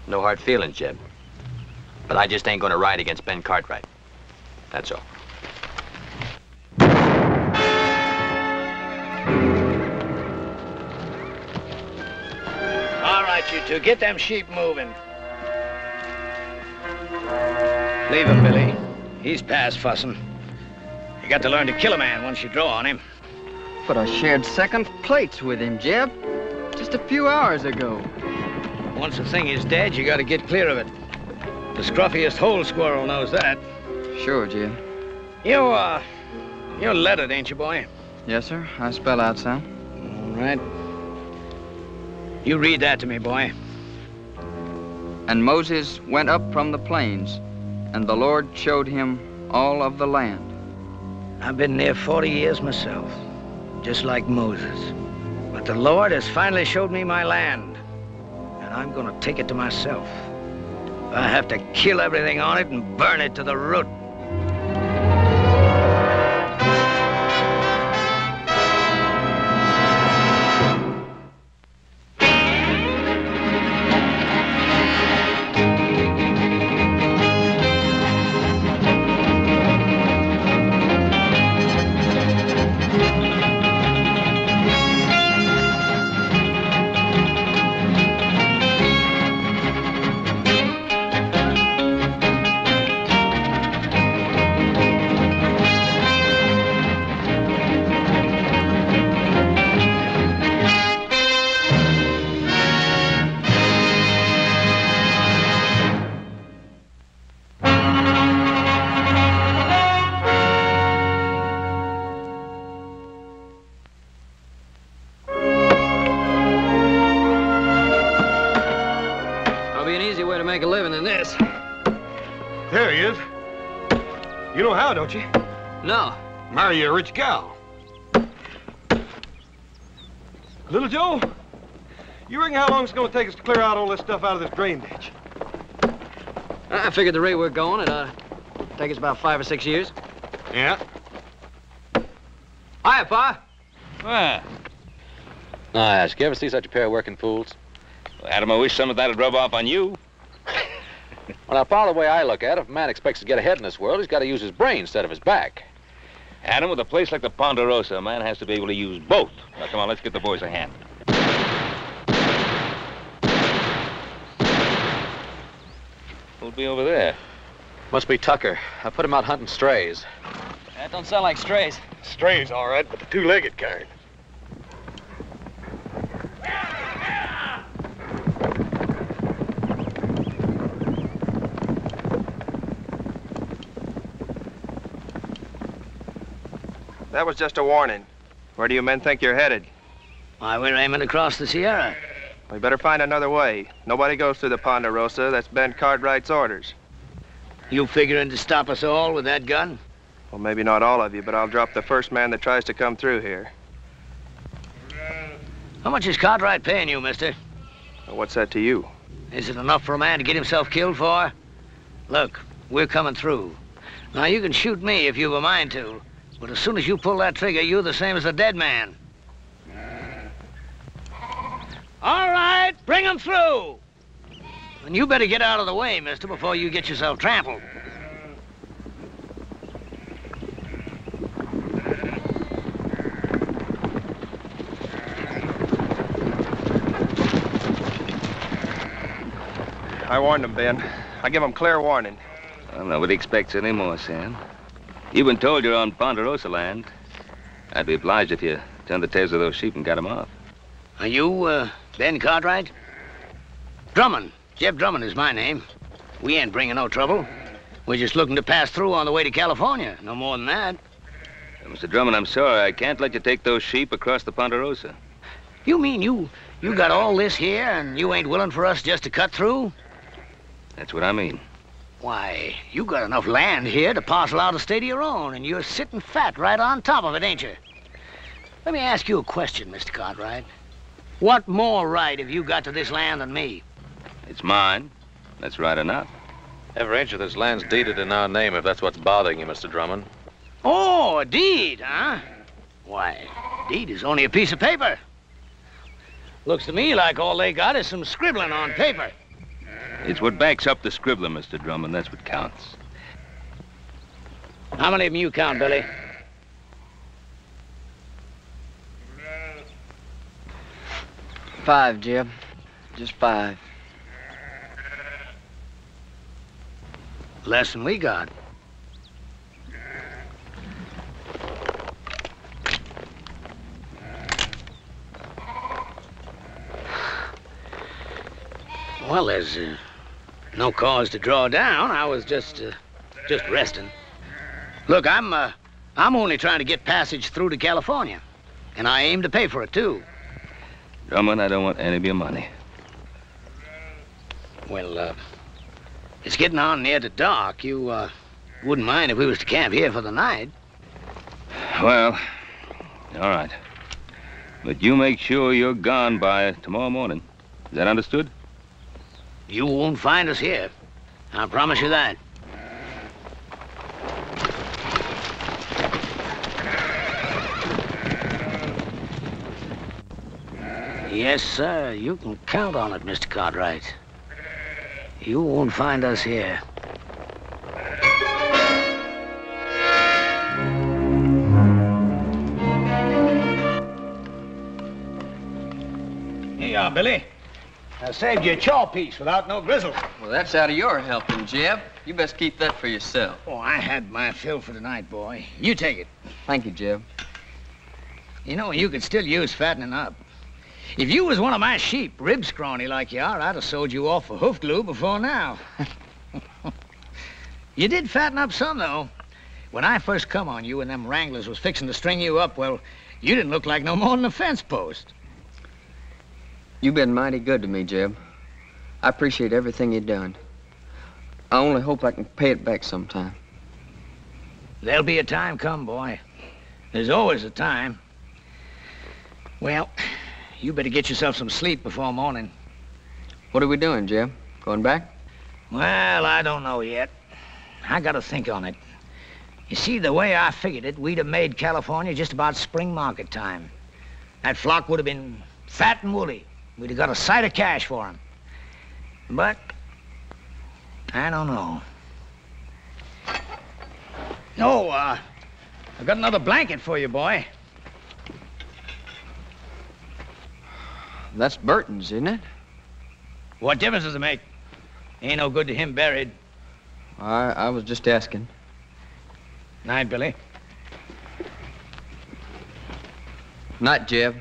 No hard feelings, Jeb. But I just ain't gonna ride against Ben Cartwright. That's all. All right, you two, get them sheep moving. Leave him, Billy. He's past fussing. You got to learn to kill a man once you draw on him. But I shared second plates with him, Jeb. Just a few hours ago. Once a thing is dead, you got to get clear of it. The scruffiest hole squirrel knows that. Sure, Jeb. You're lettered, ain't you, boy? Yes, sir. I spell out some. All right. You read that to me, boy. And Moses went up from the plains, and the Lord showed him all of the land. I've been near 40 years myself, just like Moses. But the Lord has finally showed me my land, and I'm gonna take it to myself. I have to kill everything on it and burn it to the root. Make a living in this. There he is. You know how, don't you? No. Marry a rich gal. Little Joe, you reckon how long it's gonna take us to clear out all this stuff out of this drain ditch? I figured the rate we're going, it'll take us about 5 or 6 years. Yeah. Hiya, Pa. Well, I ask, you ever see such a pair of working fools? Adam, I wish some of that would rub off on you. Well, now, Paul, the way I look at it, if a man expects to get ahead in this world, he's got to use his brain instead of his back. Adam, with a place like the Ponderosa, a man has to be able to use both. Now, come on, let's get the boys a hand. Who'll be over there? Must be Tucker. I put him out hunting strays. That don't sound like strays. Strays, all right, but the two-legged kind. That was just a warning. Where do you men think you're headed? Why, we're aiming across the Sierra. We better find another way. Nobody goes through the Ponderosa. That's Ben Cartwright's orders. You figuring to stop us all with that gun? Well, maybe not all of you, but I'll drop the first man that tries to come through here. How much is Cartwright paying you, mister? Well, what's that to you? Is it enough for a man to get himself killed for? Look, we're coming through. Now, you can shoot me if you've a mind to, but as soon as you pull that trigger, you're the same as a dead man. All right, bring him through. And you better get out of the way, mister, before you get yourself trampled. I warned him, Ben. I give him clear warning. Well, nobody expects any more, Sam. You've been told you're on Ponderosa land. I'd be obliged if you turned the tails of those sheep and got them off. Are you, Ben Cartwright? Drummond. Jeb Drummond is my name. We ain't bringing no trouble. We're just looking to pass through on the way to California. No more than that. Mr. Drummond, I'm sorry. I can't let you take those sheep across the Ponderosa. You mean you got all this here and you ain't willing for us just to cut through? That's what I mean. Why, you got enough land here to parcel out a state of your own, and you're sitting fat right on top of it, ain't you? Let me ask you a question, Mr. Cartwright. What more right have you got to this land than me? It's mine. That's right enough. Every inch of this land's deeded in our name, if that's what's bothering you, Mr. Drummond. Oh, a deed, huh? Why, a deed is only a piece of paper. Looks to me like all they got is some scribbling on paper. It's what backs up the scribbler, Mr. Drummond. That's what counts. How many of them you count, Billy? Five, Jeb. Just 5. Less than we got. Well, there's no cause to draw down. I was just resting. Look, I'm only trying to get passage through to California, and I aim to pay for it too. Drummond, I don't want any of your money. Well, it's getting on near to dark. You wouldn't mind if we was to camp here for the night? Well, all right. But you make sure you're gone by tomorrow morning. Is that understood? You won't find us here. I promise you that. Yes, sir. You can count on it, Mr. Cartwright. You won't find us here. Here you are, Billy. I saved you a chaw piece without no grizzle. Well, that's out of your helping, Jeb. You best keep that for yourself. Oh, I had my fill for tonight, boy. You take it. Thank you, Jeb. You know, you could still use fattening up. If you was one of my sheep, rib scrawny like you are, I'd have sold you off for hoof glue before now. You did fatten up some, though. When I first come on you and them wranglers was fixing to string you up, well, you didn't look like no more than a fence post. You've been mighty good to me, Jeb. I appreciate everything you've done. I only hope I can pay it back sometime. There'll be a time come, boy. There's always a time. Well, you better get yourself some sleep before morning. What are we doing, Jeb? Going back? Well, I don't know yet. I gotta think on it. You see, the way I figured it, we'd have made California just about spring market time. That flock would have been fat and woolly. We'd have got a sight of cash for 'em. But I don't know. Oh, I got another blanket for you, boy. That's Burton's, isn't it? What difference does it make? Ain't no good to him buried. I was just asking. Night, Billy. Night, Jeb.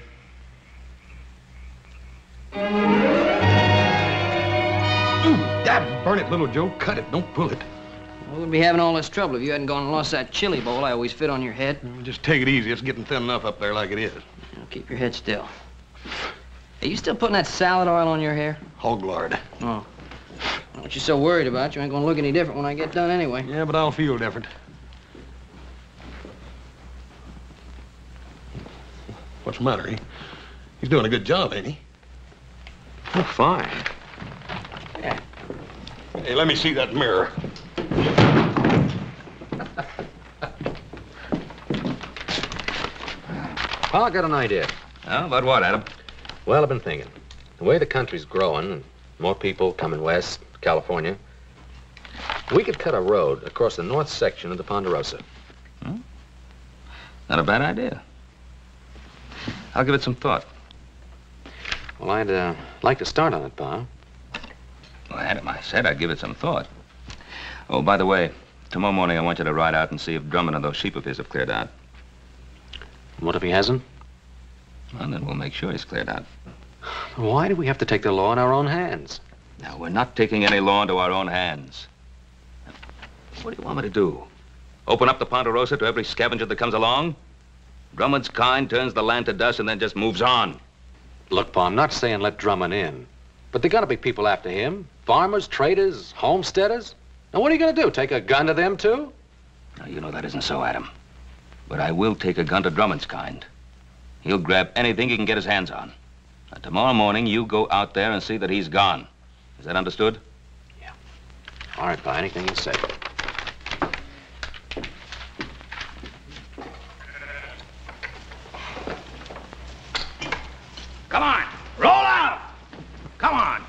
Burn it, little Joe. Cut it. Don't pull it. We wouldn't be having all this trouble if you hadn't gone and lost that chili bowl I always fit on your head. Just take it easy. It's getting thin enough up there like it is. Keep your head still. Are you still putting that salad oil on your hair? Hog lard. Oh. What you so worried about? You ain't gonna look any different when I get done anyway. Yeah, but I'll feel different. What's the matter? He's doing a good job, ain't he? Oh, fine. Yeah. Hey, let me see that mirror. Well, I got an idea. Oh, about what, Adam? Well, I've been thinking. The way the country's growing, and more people coming west, California, we could cut a road across the north section of the Ponderosa. Not a bad idea. I'll give it some thought. Well, I'd like to start on it, Pa. Well, Adam, I said I'd give it some thought. Oh, by the way, tomorrow morning I want you to ride out and see if Drummond and those sheep of his have cleared out. What if he hasn't? Well, then we'll make sure he's cleared out. Why do we have to take the law in our own hands? Now, we're not taking any law into our own hands. What do you want me to do? Open up the Ponderosa to every scavenger that comes along? Drummond's kind turns the land to dust and then just moves on. Look, Pa, I'm not saying let Drummond in. But there gotta be people after him. Farmers, traders, homesteaders. Now, what are you gonna do? Take a gun to them, too? Now, you know that isn't so, Adam. But I will take a gun to Drummond's kind. He'll grab anything he can get his hands on. Now, tomorrow morning, you go out there and see that he's gone. Is that understood? Yeah. All right, Pa, anything you say. Come on, roll out! Come on,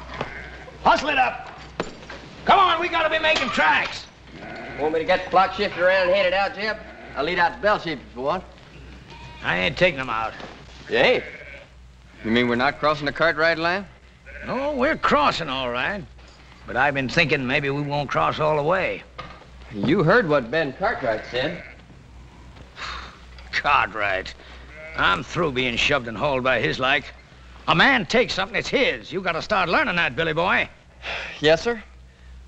hustle it up. Come on, we gotta be making tracks. Want me to get the flock shifted around and head it out, Jeb? I'll lead out the bell sheep if you want. I ain't taking them out. You ain't? You mean we're not crossing the Cartwright line? No, we're crossing all right. But I've been thinking maybe we won't cross all the way. You heard what Ben Cartwright said. Cartwright. I'm through being shoved and hauled by his like. A man takes something, it's his. You gotta start learning that, Billy boy. Yes, sir.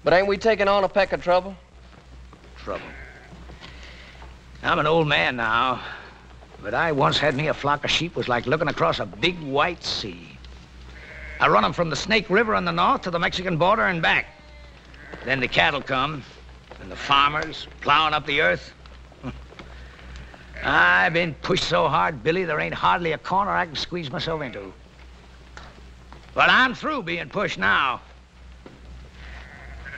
But ain't we taking on a peck of trouble? Trouble. I'm an old man now, but I once had me a flock of sheep was like looking across a big white sea. I run them from the Snake River in the north to the Mexican border and back. Then the cattle come, and the farmers plowing up the earth. I've been pushed so hard, Billy, there ain't hardly a corner I can squeeze myself into. But I'm through being pushed now.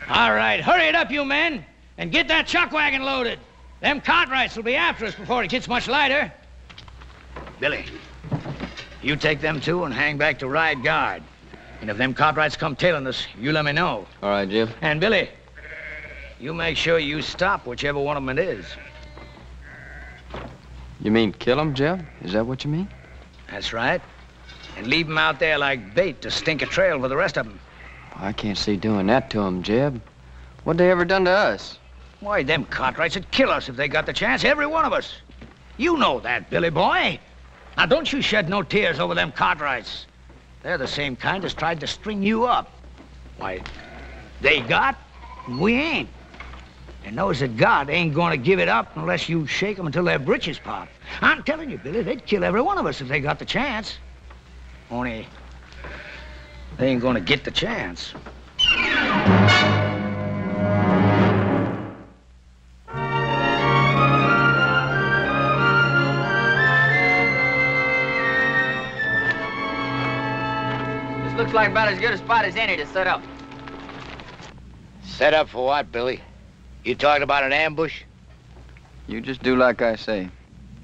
All right, hurry it up, you men, and get that chuck wagon loaded. Them Cartwrights will be after us before it gets much lighter. Billy, you take them two and hang back to ride guard. And if them Cartwrights come tailing us, you let me know. All right, Jim. And Billy, you make sure you stop whichever one of them it is. You mean kill them, Jeb? Is that what you mean? That's right. And leave them out there like bait to stink a trail for the rest of them. I can't see doing that to them, Jeb. What they ever done to us? Why, them Cartwrights would kill us if they got the chance, every one of us. You know that, Billy boy. Now, don't you shed no tears over them Cartwrights. They're the same kind as tried to string you up. Why, they got, and we ain't. And those that got ain't gonna give it up unless you shake them until their britches pop. I'm telling you, Billy, they'd kill every one of us if they got the chance. Only, they ain't gonna get the chance. looks like about as good a spot as any to set up. Set up for what, Billy? You talking about an ambush? You just do like I say.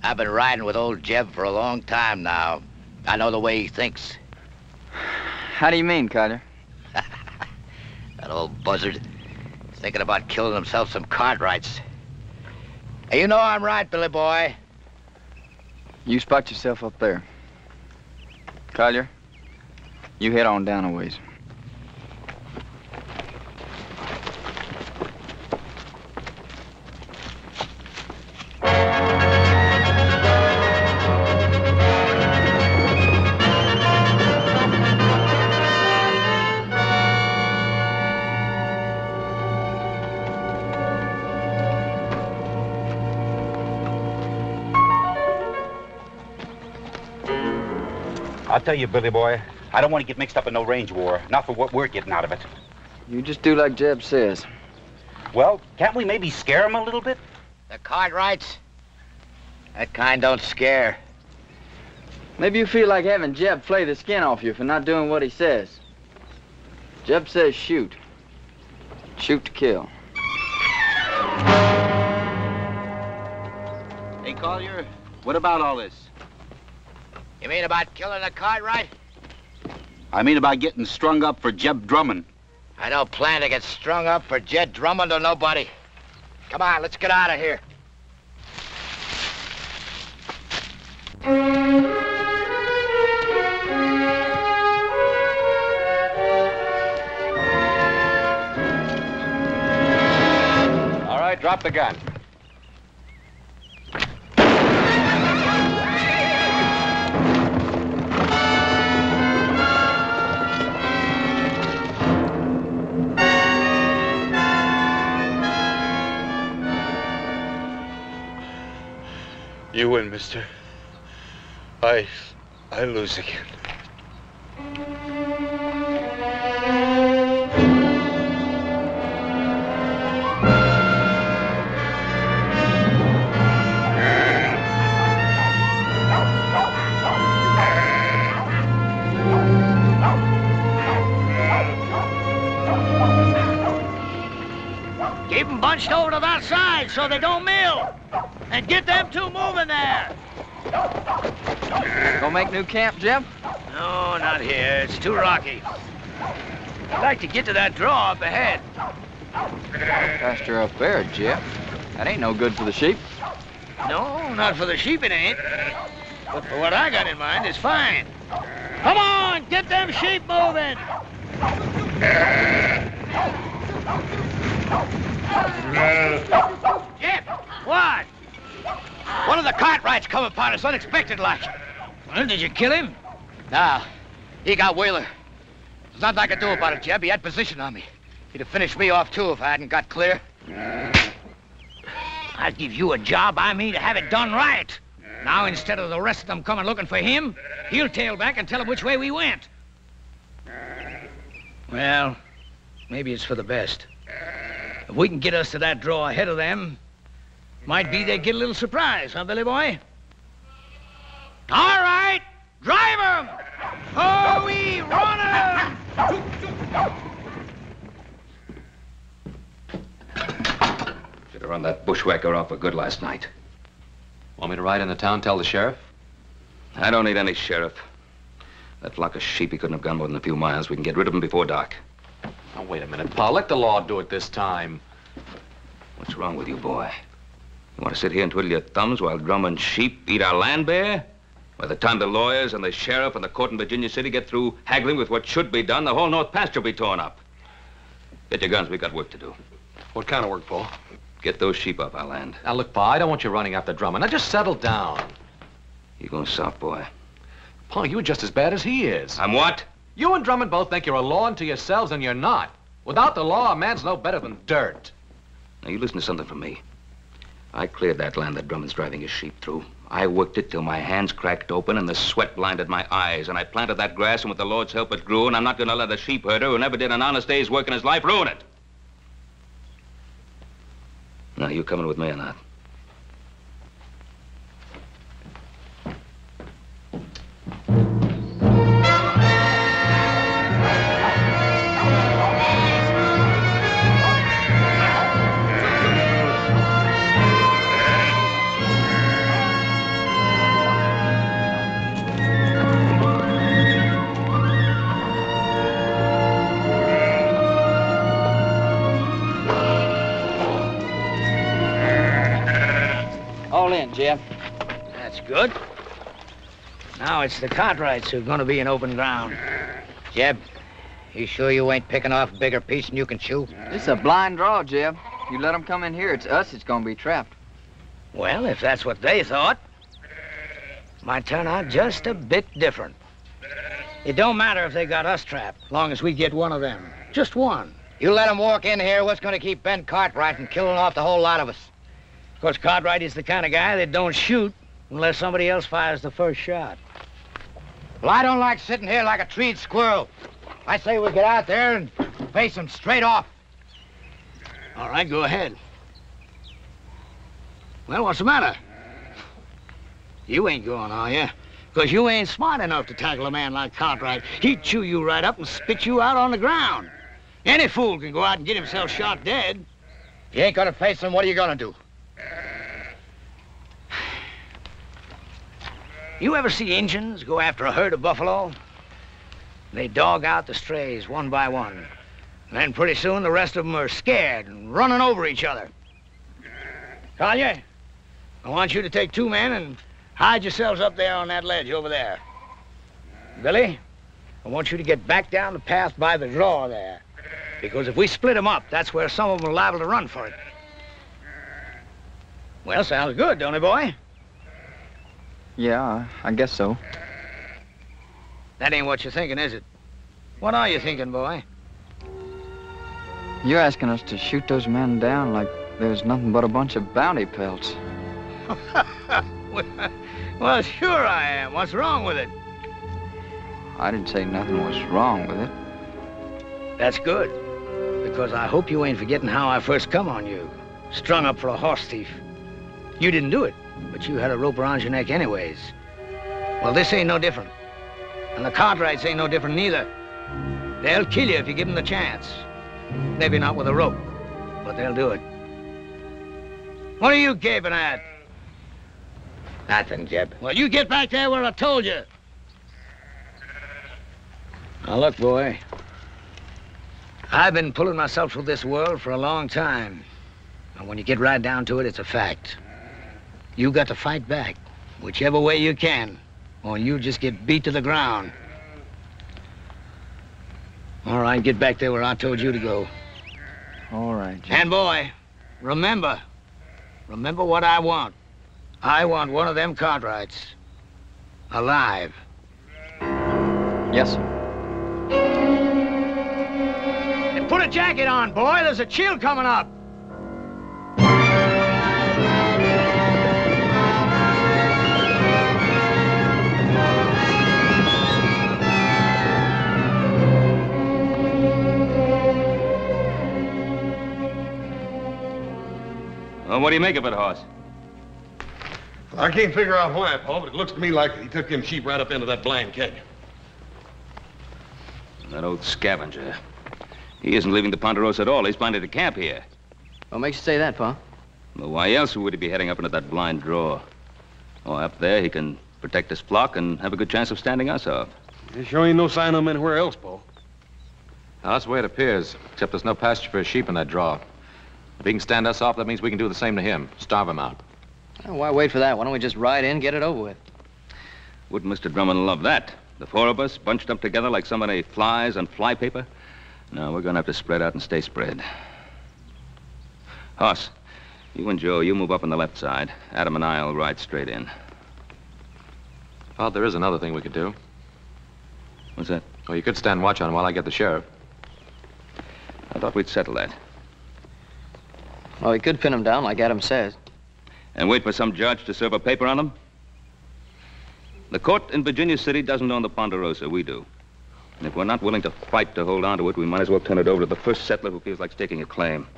I've been riding with old Jeb for a long time now. I know the way he thinks. How do you mean, Carter? That old buzzard. He's thinking about killing himself some Cartwrights. Hey, you know I'm right, Billy boy. You spot yourself up there. Collier, you head on down a ways. I'll tell you, Billy boy, I don't want to get mixed up in no range war. Not for what we're getting out of it. You just do like Jeb says. Well, can't we maybe scare him a little bit? The Cartwrights? That kind don't scare. Maybe you feel like having Jeb flay the skin off you for not doing what he says. Jeb says shoot. Shoot to kill. Hey, Collier, what about all this? You mean about killing a Cartwright? I mean about getting strung up for Jeb Drummond. I don't plan to get strung up for Jed Drummond or nobody. Come on, let's get out of here. All right, drop the gun. You win, mister. I lose again. Keep them bunched over to that side so they don't mill. And get them two moving there. Gonna make new camp, Jeb? No, not here. It's too rocky. I'd like to get to that draw up ahead. Pasture up there, Jeb. That ain't no good for the sheep. No, not for the sheep it ain't. But for what I got in mind, it's fine. Come on, get them sheep moving. Jeb, what? One of the Cartwrights come upon us unexpected like. Well, did you kill him? Nah, he got Wheeler. There's nothing I could do about it, Jeb. He had position on me. He'd have finished me off, too, if I hadn't got clear. I'd give you a job, I mean, to have it done right. Now, instead of the rest of them coming looking for him, he'll tail back and tell them which way we went. Well, maybe it's for the best. If we can get us to that draw ahead of them, might be they get a little surprise, huh, Billy boy? All right, drive 'em! Oh, we run 'em! Should have run that bushwhacker off for good last night. Want me to ride into town, tell the sheriff? I don't need any sheriff. That flock of sheep, he couldn't have gone more than a few miles. We can get rid of them before dark. Now, wait a minute, Pa. Let the law do it this time. What's wrong with you, boy? You want to sit here and twiddle your thumbs while Drummond's sheep eat our land bare? By the time the lawyers and the sheriff and the court in Virginia City get through haggling with what should be done, the whole North Pasture will be torn up. Get your guns. We got work to do. What kind of work, Pa? Get those sheep off our land. Now, look, Pa, I don't want you running after Drummond. Now, just settle down. You're going soft, boy. Pa, you're just as bad as he is. I'm what? You and Drummond both think you're a law unto yourselves, and you're not. Without the law, a man's no better than dirt. Now, you listen to something from me. I cleared that land that Drummond's driving his sheep through. I worked it till my hands cracked open and the sweat blinded my eyes. And I planted that grass, and with the Lord's help, it grew. And I'm not going to let a sheep herder who never did an honest day's work in his life ruin it. Now, you coming with me or not? in, Jeb. That's good. Now it's the Cartwrights who are going to be in open ground. Jeb, you sure you ain't picking off a bigger piece than you can chew? It's a blind draw, Jeb. You let them come in here, it's us that's gonna be trapped. Well, if that's what they thought, might turn out just a bit different. It don't matter if they got us trapped, long as we get one of them. Just one. You let them walk in here, what's going to keep Ben Cartwright from killing off the whole lot of us? Of course, Cartwright is the kind of guy that don't shoot unless somebody else fires the first shot. Well, I don't like sitting here like a treed squirrel. I say we get out there and face them straight off. All right, go ahead. Well, what's the matter? You ain't going, are you? Because you ain't smart enough to tackle a man like Cartwright. He'd chew you right up and spit you out on the ground. Any fool can go out and get himself shot dead. You ain't gonna face them, what are you gonna do? You ever see Injuns go after a herd of buffalo? They dog out the strays one by one. And then pretty soon the rest of them are scared and running over each other. Collier, I want you to take 2 men and hide yourselves up there on that ledge over there. Billy, I want you to get back down the path by the draw there. Because if we split them up, that's where some of them are liable to run for it. Well, sounds good, don't it, boy? Yeah, I guess so. That ain't what you're thinking, is it? What are you thinking, boy? You're asking us to shoot those men down like there's nothing but a bunch of bounty pelts. Well, sure I am. What's wrong with it? I didn't say nothing was wrong with it. That's good. Because I hope you ain't forgetting how I first come on you. Strung up for a horse thief. You didn't do it, but you had a rope around your neck anyways. Well, this ain't no different. And the Cartwrights ain't no different neither. They'll kill you if you give them the chance. Maybe not with a rope, but they'll do it. What are you gaping at? Nothing, Jeb. Well, you get back there where I told you. Now, look, boy. I've been pulling myself through this world for a long time. And when you get right down to it, it's a fact. You got to fight back, whichever way you can, or you just get beat to the ground. All right, get back there where I told you to go. All right, Jeb. And, boy, remember what I want. I want one of them Cartwrights alive. Yes, sir. And put a jacket on, boy. There's a chill coming up. Well, what do you make of it, Hoss? I can't figure out why, Paul, but it looks to me like he took them sheep right up into that blind canyon. That old scavenger. He isn't leaving the Ponderosa at all. He's planted a camp here. What makes you say that, Pa? Well, why else would he be heading up into that blind draw? Oh, up there he can protect his flock and have a good chance of standing us off. There sure ain't no sign of him anywhere else, Paul. Now, that's the way it appears, except there's no pasture for his sheep in that draw. If he can stand us off, that means we can do the same to him. Starve him out. Oh, why wait for that? Why don't we just ride in, get it over with? Wouldn't Mr. Drummond love that? The 4 of us bunched up together like so many flies on flypaper? No, we're going to have to spread out and stay spread. Hoss, you and Joe, you move up on the left side. Adam and I'll ride straight in. Oh, there is another thing we could do. What's that? Well, you could stand watch on him while I get the sheriff. I thought we'd settle that. Well, we could pin him down like Adam says. And wait for some judge to serve a paper on him? The court in Virginia City doesn't own the Ponderosa. We do. And if we're not willing to fight to hold on to it, we might as well turn it over to the first settler who feels like staking a claim.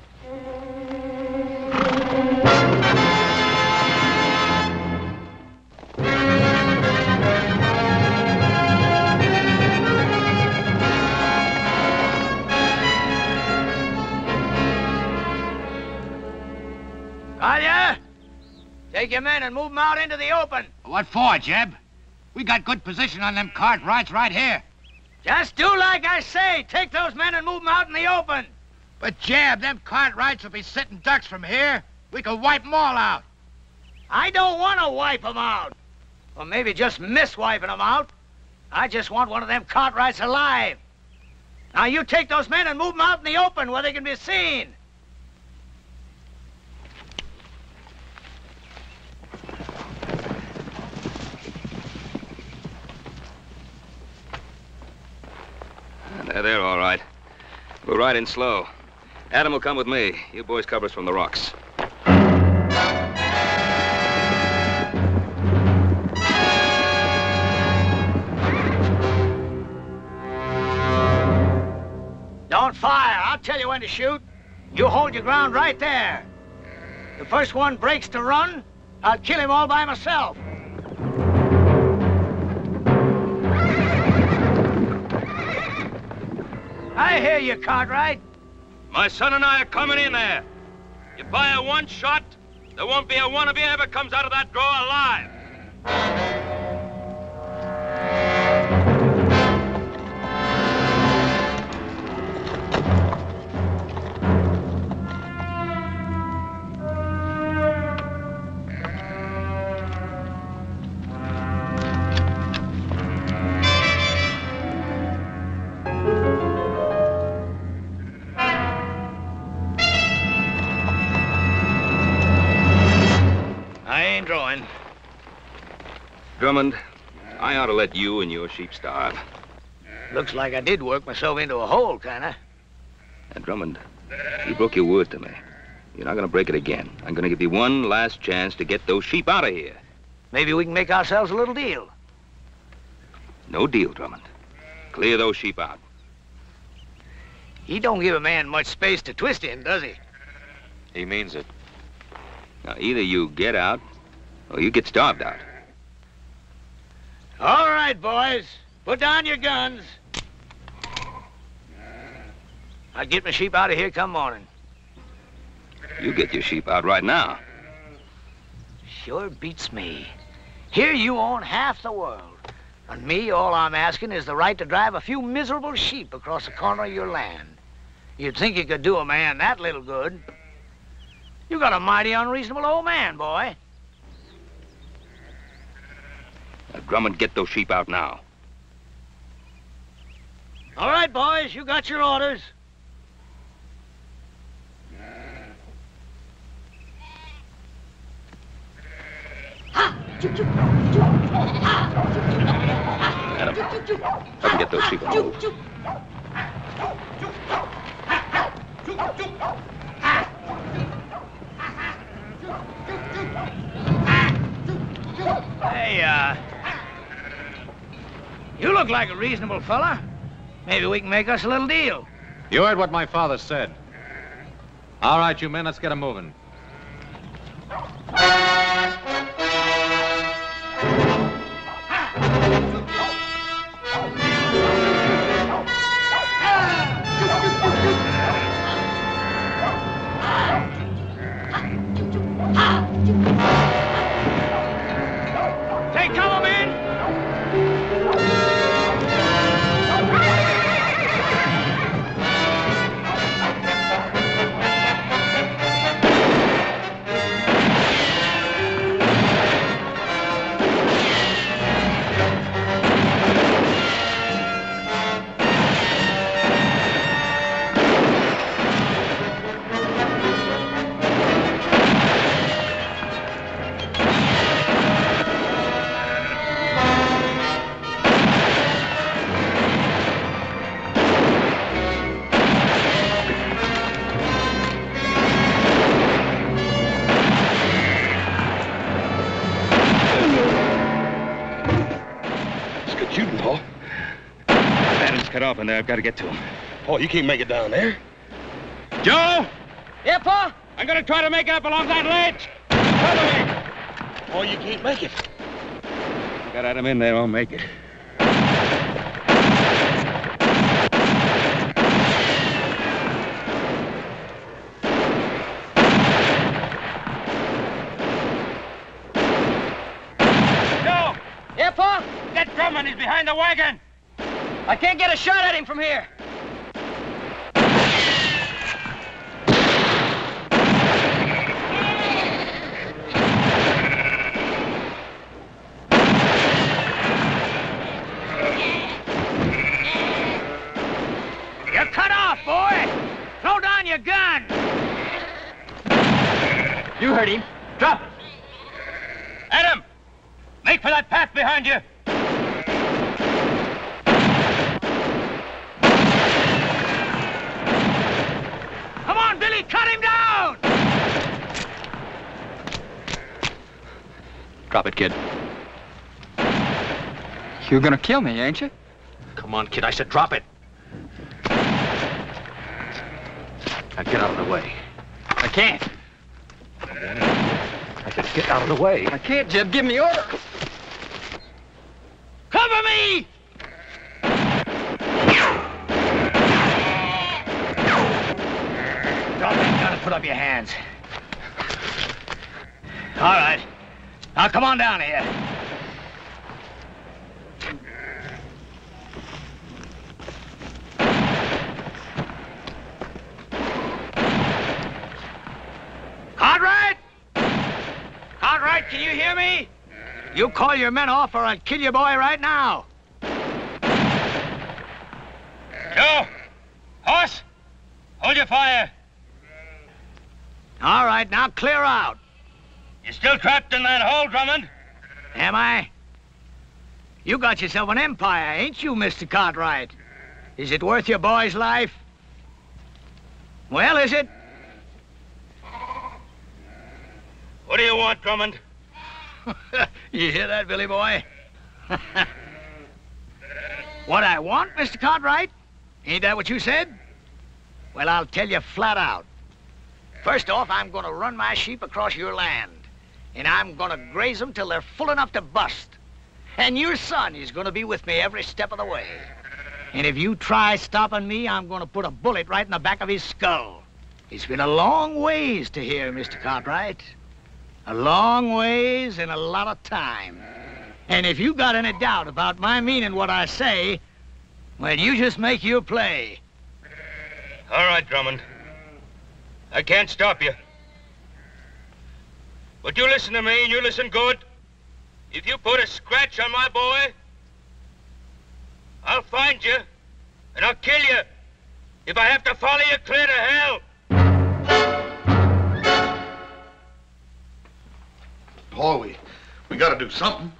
Collier, take your men and move them out into the open. What for, Jeb? We got good position on them Cartwrights right here. Just do like I say. Take those men and move them out in the open. But, Jeb, them Cartwrights will be sitting ducks from here. We could wipe them all out. I don't want to wipe them out. Or maybe just miss wiping them out. I just want one of them Cartwrights alive. Now you take those men and move them out in the open where they can be seen. They're all right. We're riding slow. Adam will come with me. You boys cover us from the rocks. Don't fire. I'll tell you when to shoot. You hold your ground right there. The first one breaks to run, I'll kill him all by myself. I hear you, Cartwright. My son and I are coming in there. You fire one shot, there won't be a one of you ever comes out of that draw alive. Drummond, I ought to let you and your sheep starve. Looks like I did work myself into a hole, kinda. And Drummond, you broke your word to me. You're not gonna break it again. I'm gonna give you one last chance to get those sheep out of here. Maybe we can make ourselves a little deal. No deal, Drummond. Clear those sheep out. He don't give a man much space to twist in, does he? He means it. Now, either you get out, or you get starved out. All right, boys. Put down your guns. I'll get my sheep out of here come morning. You get your sheep out right now. Sure beats me. Here you own half the world. And me, all I'm asking is the right to drive a few miserable sheep across the corner of your land. You'd think you could do a man that little good. You got a mighty unreasonable old man, boy. Now, Drummond, get those sheep out now. All right, boys, you got your orders. Adam, help me get those sheep on the move. Hey, you look like a reasonable fella. Maybe we can make us a little deal. You heard what my father said. All right, you men, let's get 'em moving. Take cover, men! Off in there. I've got to get to him. Oh, you can't make it down there. Joe! Yeah, Pa? I'm gonna try to make it up along that ledge. Oh, you can't make it. Got Adam in there, I'll make it. Joe! Yeah, Pa? Get Drummond, he's behind the wagon. I can't get a shot at him from here. heard him. Drop it. Adam! Make for that path behind you! Come on, Billy, cut him down! Drop it, kid. You're gonna kill me, ain't you? Come on, kid, I said drop it. Now get out of the way. I can't. I said get out of the way. I can't, Jeb. Give me order. Cover me! Drop that gun and put up your hands. All right. Now come on down here. Cartwright! Cartwright, can you hear me? You call your men off or I'll kill your boy right now. Joe! Horse! Hold your fire. All right, now clear out. You still trapped in that hole, Drummond? Am I? You got yourself an empire, ain't you, Mr. Cartwright? Is it worth your boy's life? Well, is it? What do you want, Drummond? You hear that, Billy boy? What I want, Mr. Cartwright? Ain't that what you said? Well, I'll tell you flat out. First off, I'm gonna run my sheep across your land. And I'm gonna graze them till they're full enough to bust. And your son is gonna be with me every step of the way. And if you try stopping me, I'm gonna put a bullet right in the back of his skull. It's been a long ways to here, Mr. Cartwright. A long ways and a lot of time. And if you got any doubt about my meaning what I say, well, you just make your play. All right, Drummond. I can't stop you. But you listen to me, and you listen good. If you put a scratch on my boy, I'll find you, and I'll kill you. If I have to follow you clear to hell. Paul, we gotta do something.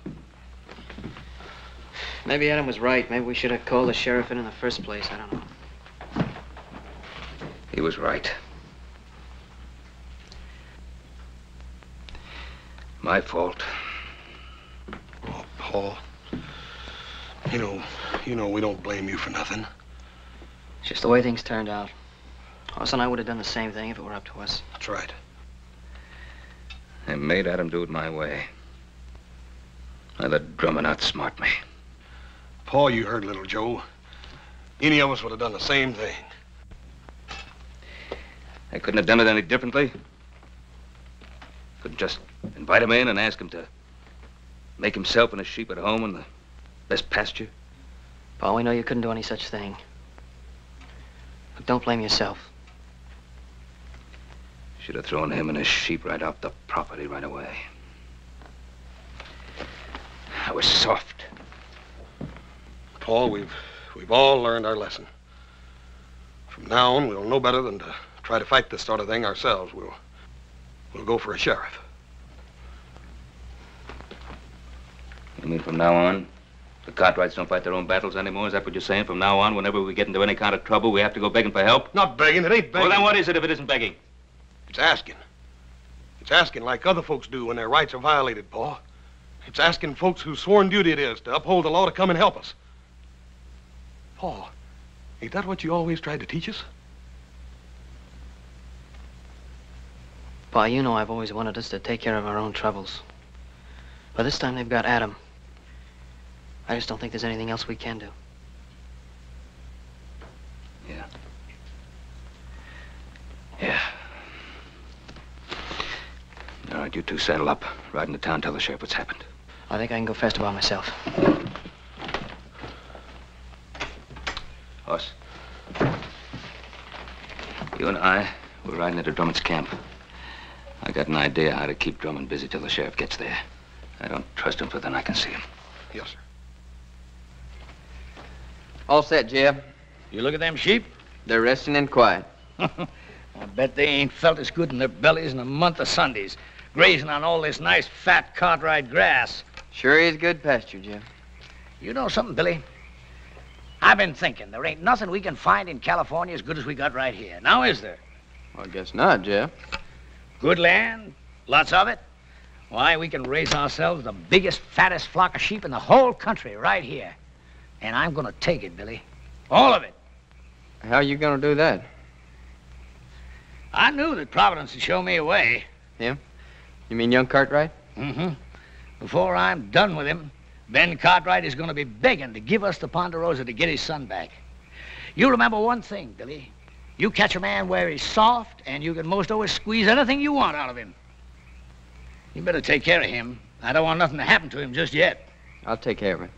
Maybe Adam was right. Maybe we should have called the sheriff in the first place. I don't know. He was right. My fault. Oh, Paul. You know we don't blame you for nothing. It's just the way things turned out. Hoss and I would have done the same thing if it were up to us. That's right. I made Adam do it my way. I let Drummond outsmart me. Paul, you heard little Joe. Any of us would have done the same thing. I couldn't have done it any differently. Couldn't just invite him in and ask him to make himself and his sheep at home in the best pasture. Paul, we know you couldn't do any such thing. Look, don't blame yourself. Should have thrown him and his sheep right off the property right away. I was soft. Paul, we've all learned our lesson. From now on, we'll know better than to try to fight this sort of thing ourselves. We'll go for a sheriff. You mean from now on, the Cartwrights don't fight their own battles anymore? Is that what you're saying? From now on, whenever we get into any kind of trouble, we have to go begging for help? Not begging. It ain't begging. Well, then what is it if it isn't begging? It's asking. It's asking like other folks do when their rights are violated, Paul. It's asking folks whose sworn duty it is to uphold the law to come and help us. Paul, ain't that what you always tried to teach us? Pa, you know I've always wanted us to take care of our own troubles. But this time they've got Adam. I just don't think there's anything else we can do. Yeah. Yeah. All right, you two saddle up. Ride into town, tell the sheriff what's happened. I think I can go faster by myself. Hoss. You and I, we're riding into Drummond's camp. I got an idea how to keep Drummond busy till the sheriff gets there. I don't trust him, for then I can see him. Yes, sir. All set, Jeb. You look at them sheep? They're resting and quiet. I bet they ain't felt as good in their bellies in a month of Sundays, grazing on all this nice, fat Cartwright grass. Sure is good pasture, Jeb. You know something, Billy? I've been thinking there ain't nothing we can find in California as good as we got right here. Now, is there? Well, I guess not, Jeb. Good land, lots of it. Why, we can raise ourselves the biggest, fattest flock of sheep in the whole country right here. And I'm gonna take it, Billy. All of it. How are you gonna do that? I knew that Providence would show me a way. Him? You mean young Cartwright? Mm-hmm. Before I'm done with him, Ben Cartwright is gonna be begging to give us the Ponderosa to get his son back. You remember one thing, Billy. You catch a man where he's soft, and you can most always squeeze anything you want out of him. You better take care of him. I don't want nothing to happen to him just yet. I'll take care of him.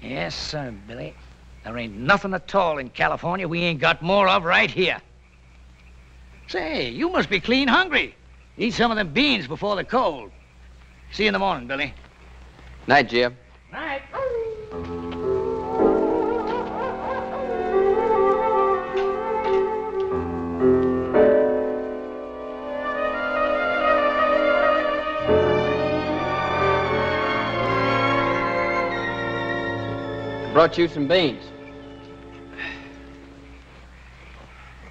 Yes, sir, Billy. There ain't nothing at all in California we ain't got more of right here. Say, you must be clean hungry. Eat some of them beans before the cold. See you in the morning, Billy. Night, Jeb. Night. Brought you some beans.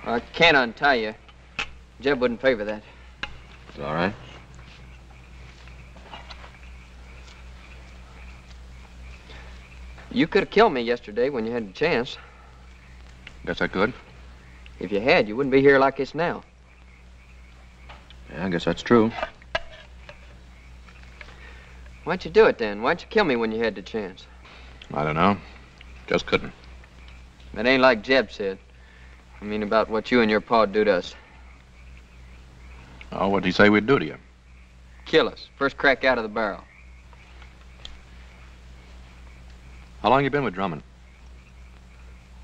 I can't untie you. Jeb wouldn't favor that. It's all right. You could have killed me yesterday when you had the chance. Guess I could. If you had, you wouldn't be here like this now. Yeah, I guess that's true. Why'd you do it then? Why'd you kill me when you had the chance? I don't know. Just couldn't. That ain't like Jeb said. I mean about what you and your pa'd do to us. Oh, what'd he say we'd do to you? Kill us. First crack out of the barrel. How long you been with Drummond?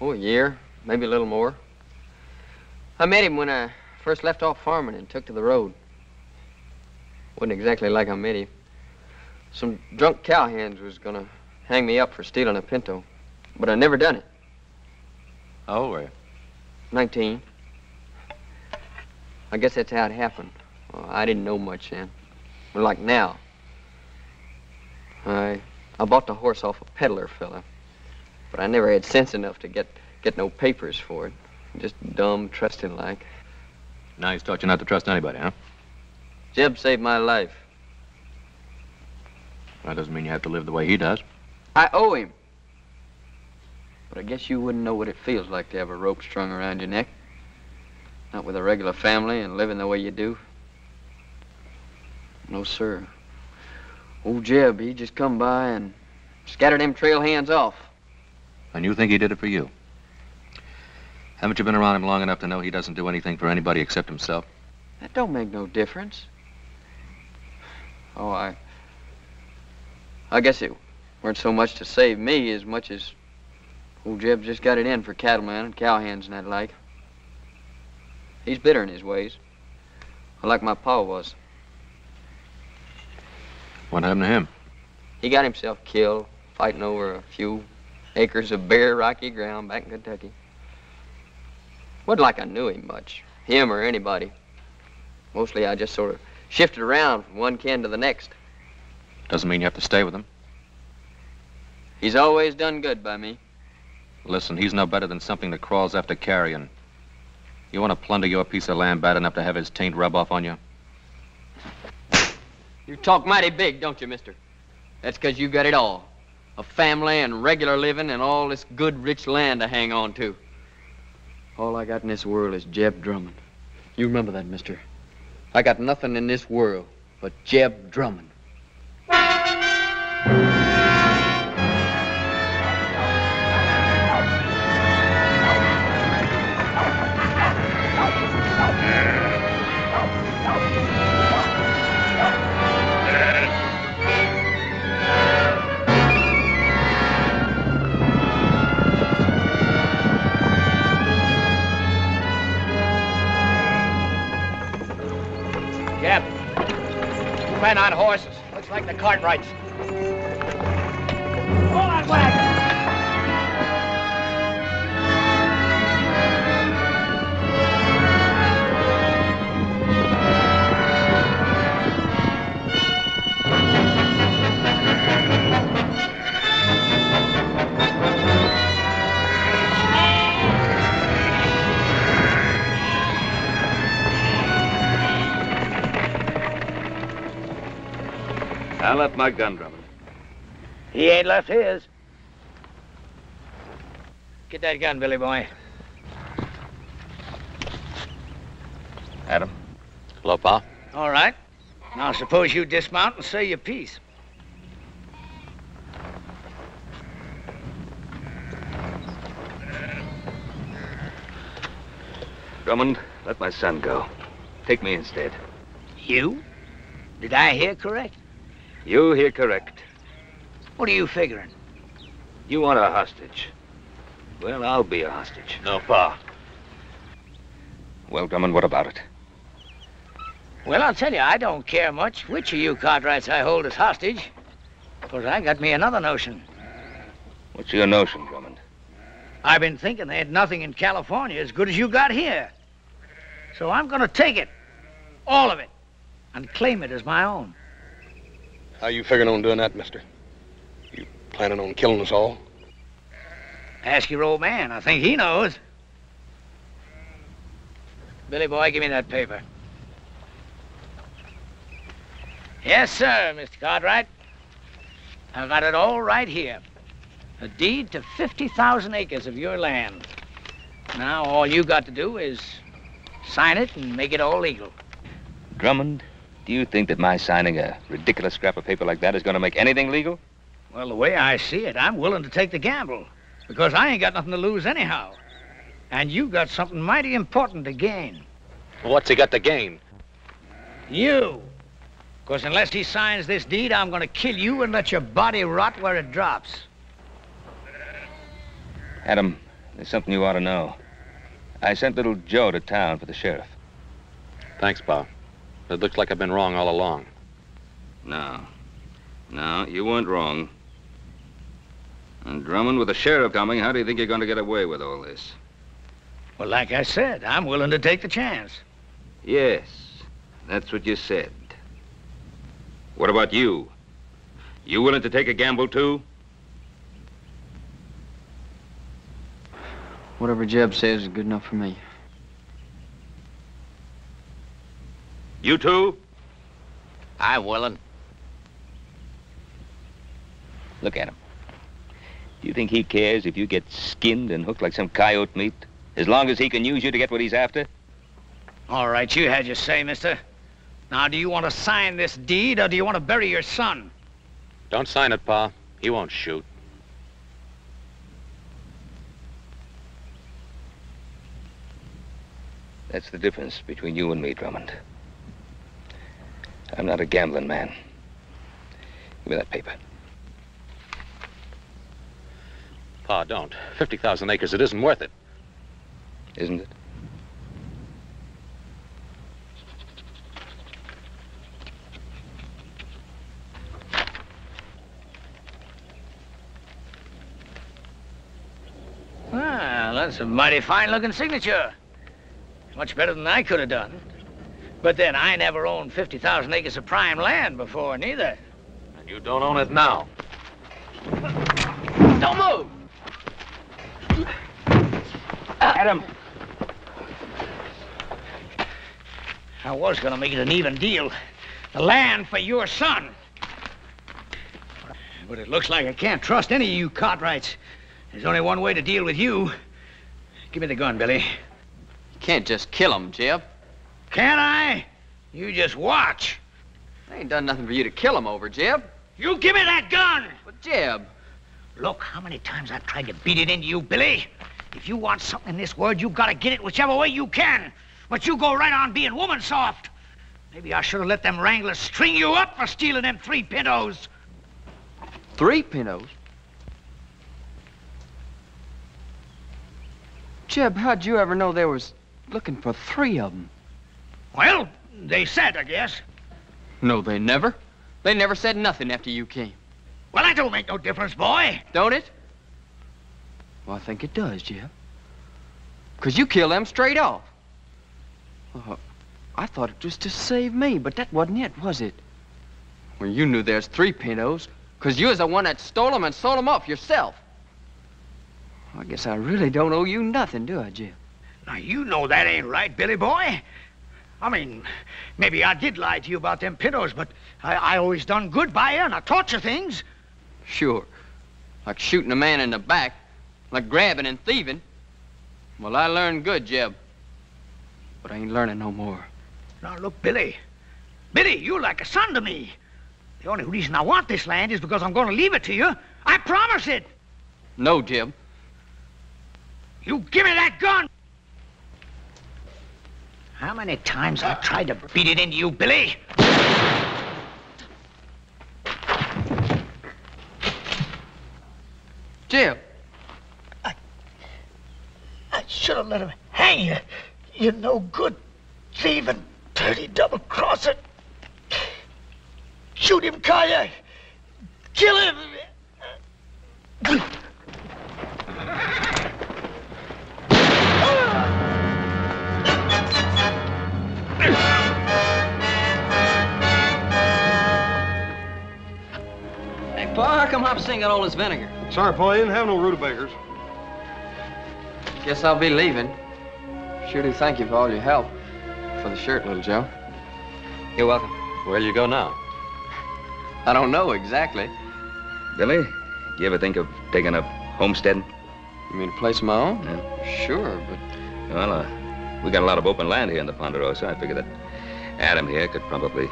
Oh, a year. Maybe a little more. I met him when I first left off farming and took to the road. Wasn't exactly like I met him. Some drunk cowhands was gonna hang me up for stealing a pinto. But I never done it. How old were you? 19. I guess that's how it happened. Well, I didn't know much then. But like now. I bought the horse off a peddler fella. But I never had sense enough to get no papers for it. Just dumb, trusting like. Now he's taught you not to trust anybody, huh? Jeb saved my life. That doesn't mean you have to live the way he does. I owe him. But I guess you wouldn't know what it feels like to have a rope strung around your neck. Not with a regular family and living the way you do. No, sir. Old Jeb, he just come by and scattered them trail hands off. And you think he did it for you? Haven't you been around him long enough to know he doesn't do anything for anybody except himself? That don't make no difference. Oh, I guess it weren't so much to save me as much as old Jeb just got it in for cattlemen and cowhands and that like. He's bitter in his ways. Like my pa was. What happened to him? He got himself killed fighting over a few acres of bare, rocky ground back in Kentucky. Wasn't like I knew him much, him or anybody. Mostly I just sort of shifted around from one kin to the next. Doesn't mean you have to stay with him. He's always done good by me. Listen, he's no better than something that crawls after carrion. You want to plunder your piece of land bad enough to have his taint rub off on you? You talk mighty big, don't you, mister? That's 'cause you got it all. A family and regular living and all this good, rich land to hang on to. All I got in this world is Jeb Drummond. You remember that, mister. I got nothing in this world but Jeb Drummond. Jeb, 2 men on horses. Looks like the Cartwrights. Hold on, wagon! I left my gun, Drummond. He ain't left his. Get that gun, Billy boy. Adam. Hello, Pa. All right. Now suppose you dismount and say your piece. Drummond, let my son go. Take me instead. You? Did I hear correct? You hear correct. What are you figuring? You want a hostage. Well, I'll be a hostage. No, Pa. Well, Drummond, what about it? Well, I'll tell you, I don't care much which of you Cartwrights I hold as hostage. Because I got me another notion. What's your notion, Drummond? I've been thinking they had nothing in California as good as you got here. So I'm going to take it. All of it. And claim it as my own. How you figuring on doing that, mister? You planning on killing us all? Ask your old man. I think he knows. Billy boy, give me that paper. Yes, sir, Mr. Cartwright. I've got it all right here. A deed to 50,000 acres of your land. Now, all you got to do is sign it and make it all legal. Drummond, do you think that my signing a ridiculous scrap of paper like that is going to make anything legal? Well, the way I see it, I'm willing to take the gamble. Because I ain't got nothing to lose anyhow. And you got something mighty important to gain. What's he got to gain? You. Because unless he signs this deed, I'm going to kill you and let your body rot where it drops. Adam, there's something you ought to know. I sent little Joe to town for the sheriff. Thanks, Pa. It looks like I've been wrong all along. No. No, you weren't wrong. And Drummond, with the sheriff coming, how do you think you're going to get away with all this? Well, like I said, I'm willing to take the chance. Yes, that's what you said. What about you? You willing to take a gamble, too? Whatever Jeb says is good enough for me. You too? I'm willing. Look at him. Do you think he cares if you get skinned and hooked like some coyote meat, as long as he can use you to get what he's after? All right, you had your say, mister. Now, do you want to sign this deed, or do you want to bury your son? Don't sign it, Pa. He won't shoot. That's the difference between you and me, Drummond. I'm not a gambling man. Give me that paper. Pa, don't. 50,000 acres, it isn't worth it. Isn't it? Well, that's a mighty fine-looking signature. Much better than I could have done. But then, I never owned 50,000 acres of prime land before, neither. And you don't own it now. Don't move! Adam! I was gonna make it an even deal. The land for your son. But it looks like I can't trust any of you Cartwrights. There's only one way to deal with you. Give me the gun, Billy. You can't just kill him, Jeb. Can't I? You just watch. I ain't done nothing for you to kill him over, Jeb. You give me that gun! But, Jeb... Look how many times I've tried to beat it into you, Billy. If you want something in this world, you gotta get it whichever way you can. But you go right on being woman soft. Maybe I should have let them wranglers string you up for stealing them 3 pintos. 3 pintos? Jeb, how'd you ever know they was looking for 3 of them? Well, they said, I guess. No, they never. They never said nothing after you came. Well, that don't make no difference, boy. Don't it? Well, I think it does, Jeb. 'Cause you killed them straight off. I thought it was to save me, but that wasn't it, was it? Well, you knew there's 3 pintos, 'cause you was the one that stole them and sold them off yourself. I guess I really don't owe you nothing, do I, Jeb? Now, you know that ain't right, Billy boy. I mean, maybe I did lie to you about them pintos, but I always done good by you, and I taught you things. Sure. Like shooting a man in the back, like grabbing and thieving. Well, I learned good, Jeb. But I ain't learning no more. Now, look, Billy. Billy, you're like a son to me. The only reason I want this land is because I'm going to leave it to you. I promise it. No, Jeb. You give me that gun! How many times I tried to beat it into you, Billy? Jeb. I should have let him hang you. You no good, thieving, dirty double-crosser. Shoot him, Kaya. Kill him. Hey, Pa, how come Hopsing got all this vinegar? Sorry, Pa, you didn't have no rutabagas. Guess I'll be leaving. Sure do thank you for all your help. For the shirt, little Joe. You're welcome. Where'll you go now? I don't know exactly. Billy, you ever think of taking up homesteading? You mean a place of my own? Yeah. Sure, but... Well, we got a lot of open land here in the Ponderosa. I figure that Adam here could probably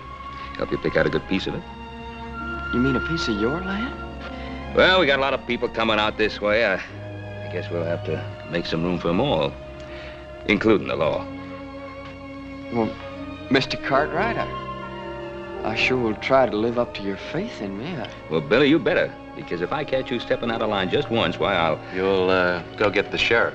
help you pick out a good piece of it. You mean a piece of your land? Well, we got a lot of people coming out this way. I guess we'll have to make some room for them all, including the law. Well, Mr. Cartwright, I sure will try to live up to your faith in me. Well, Billy, you better, because if I catch you stepping out of line just once, why, You'll, go get the sheriff.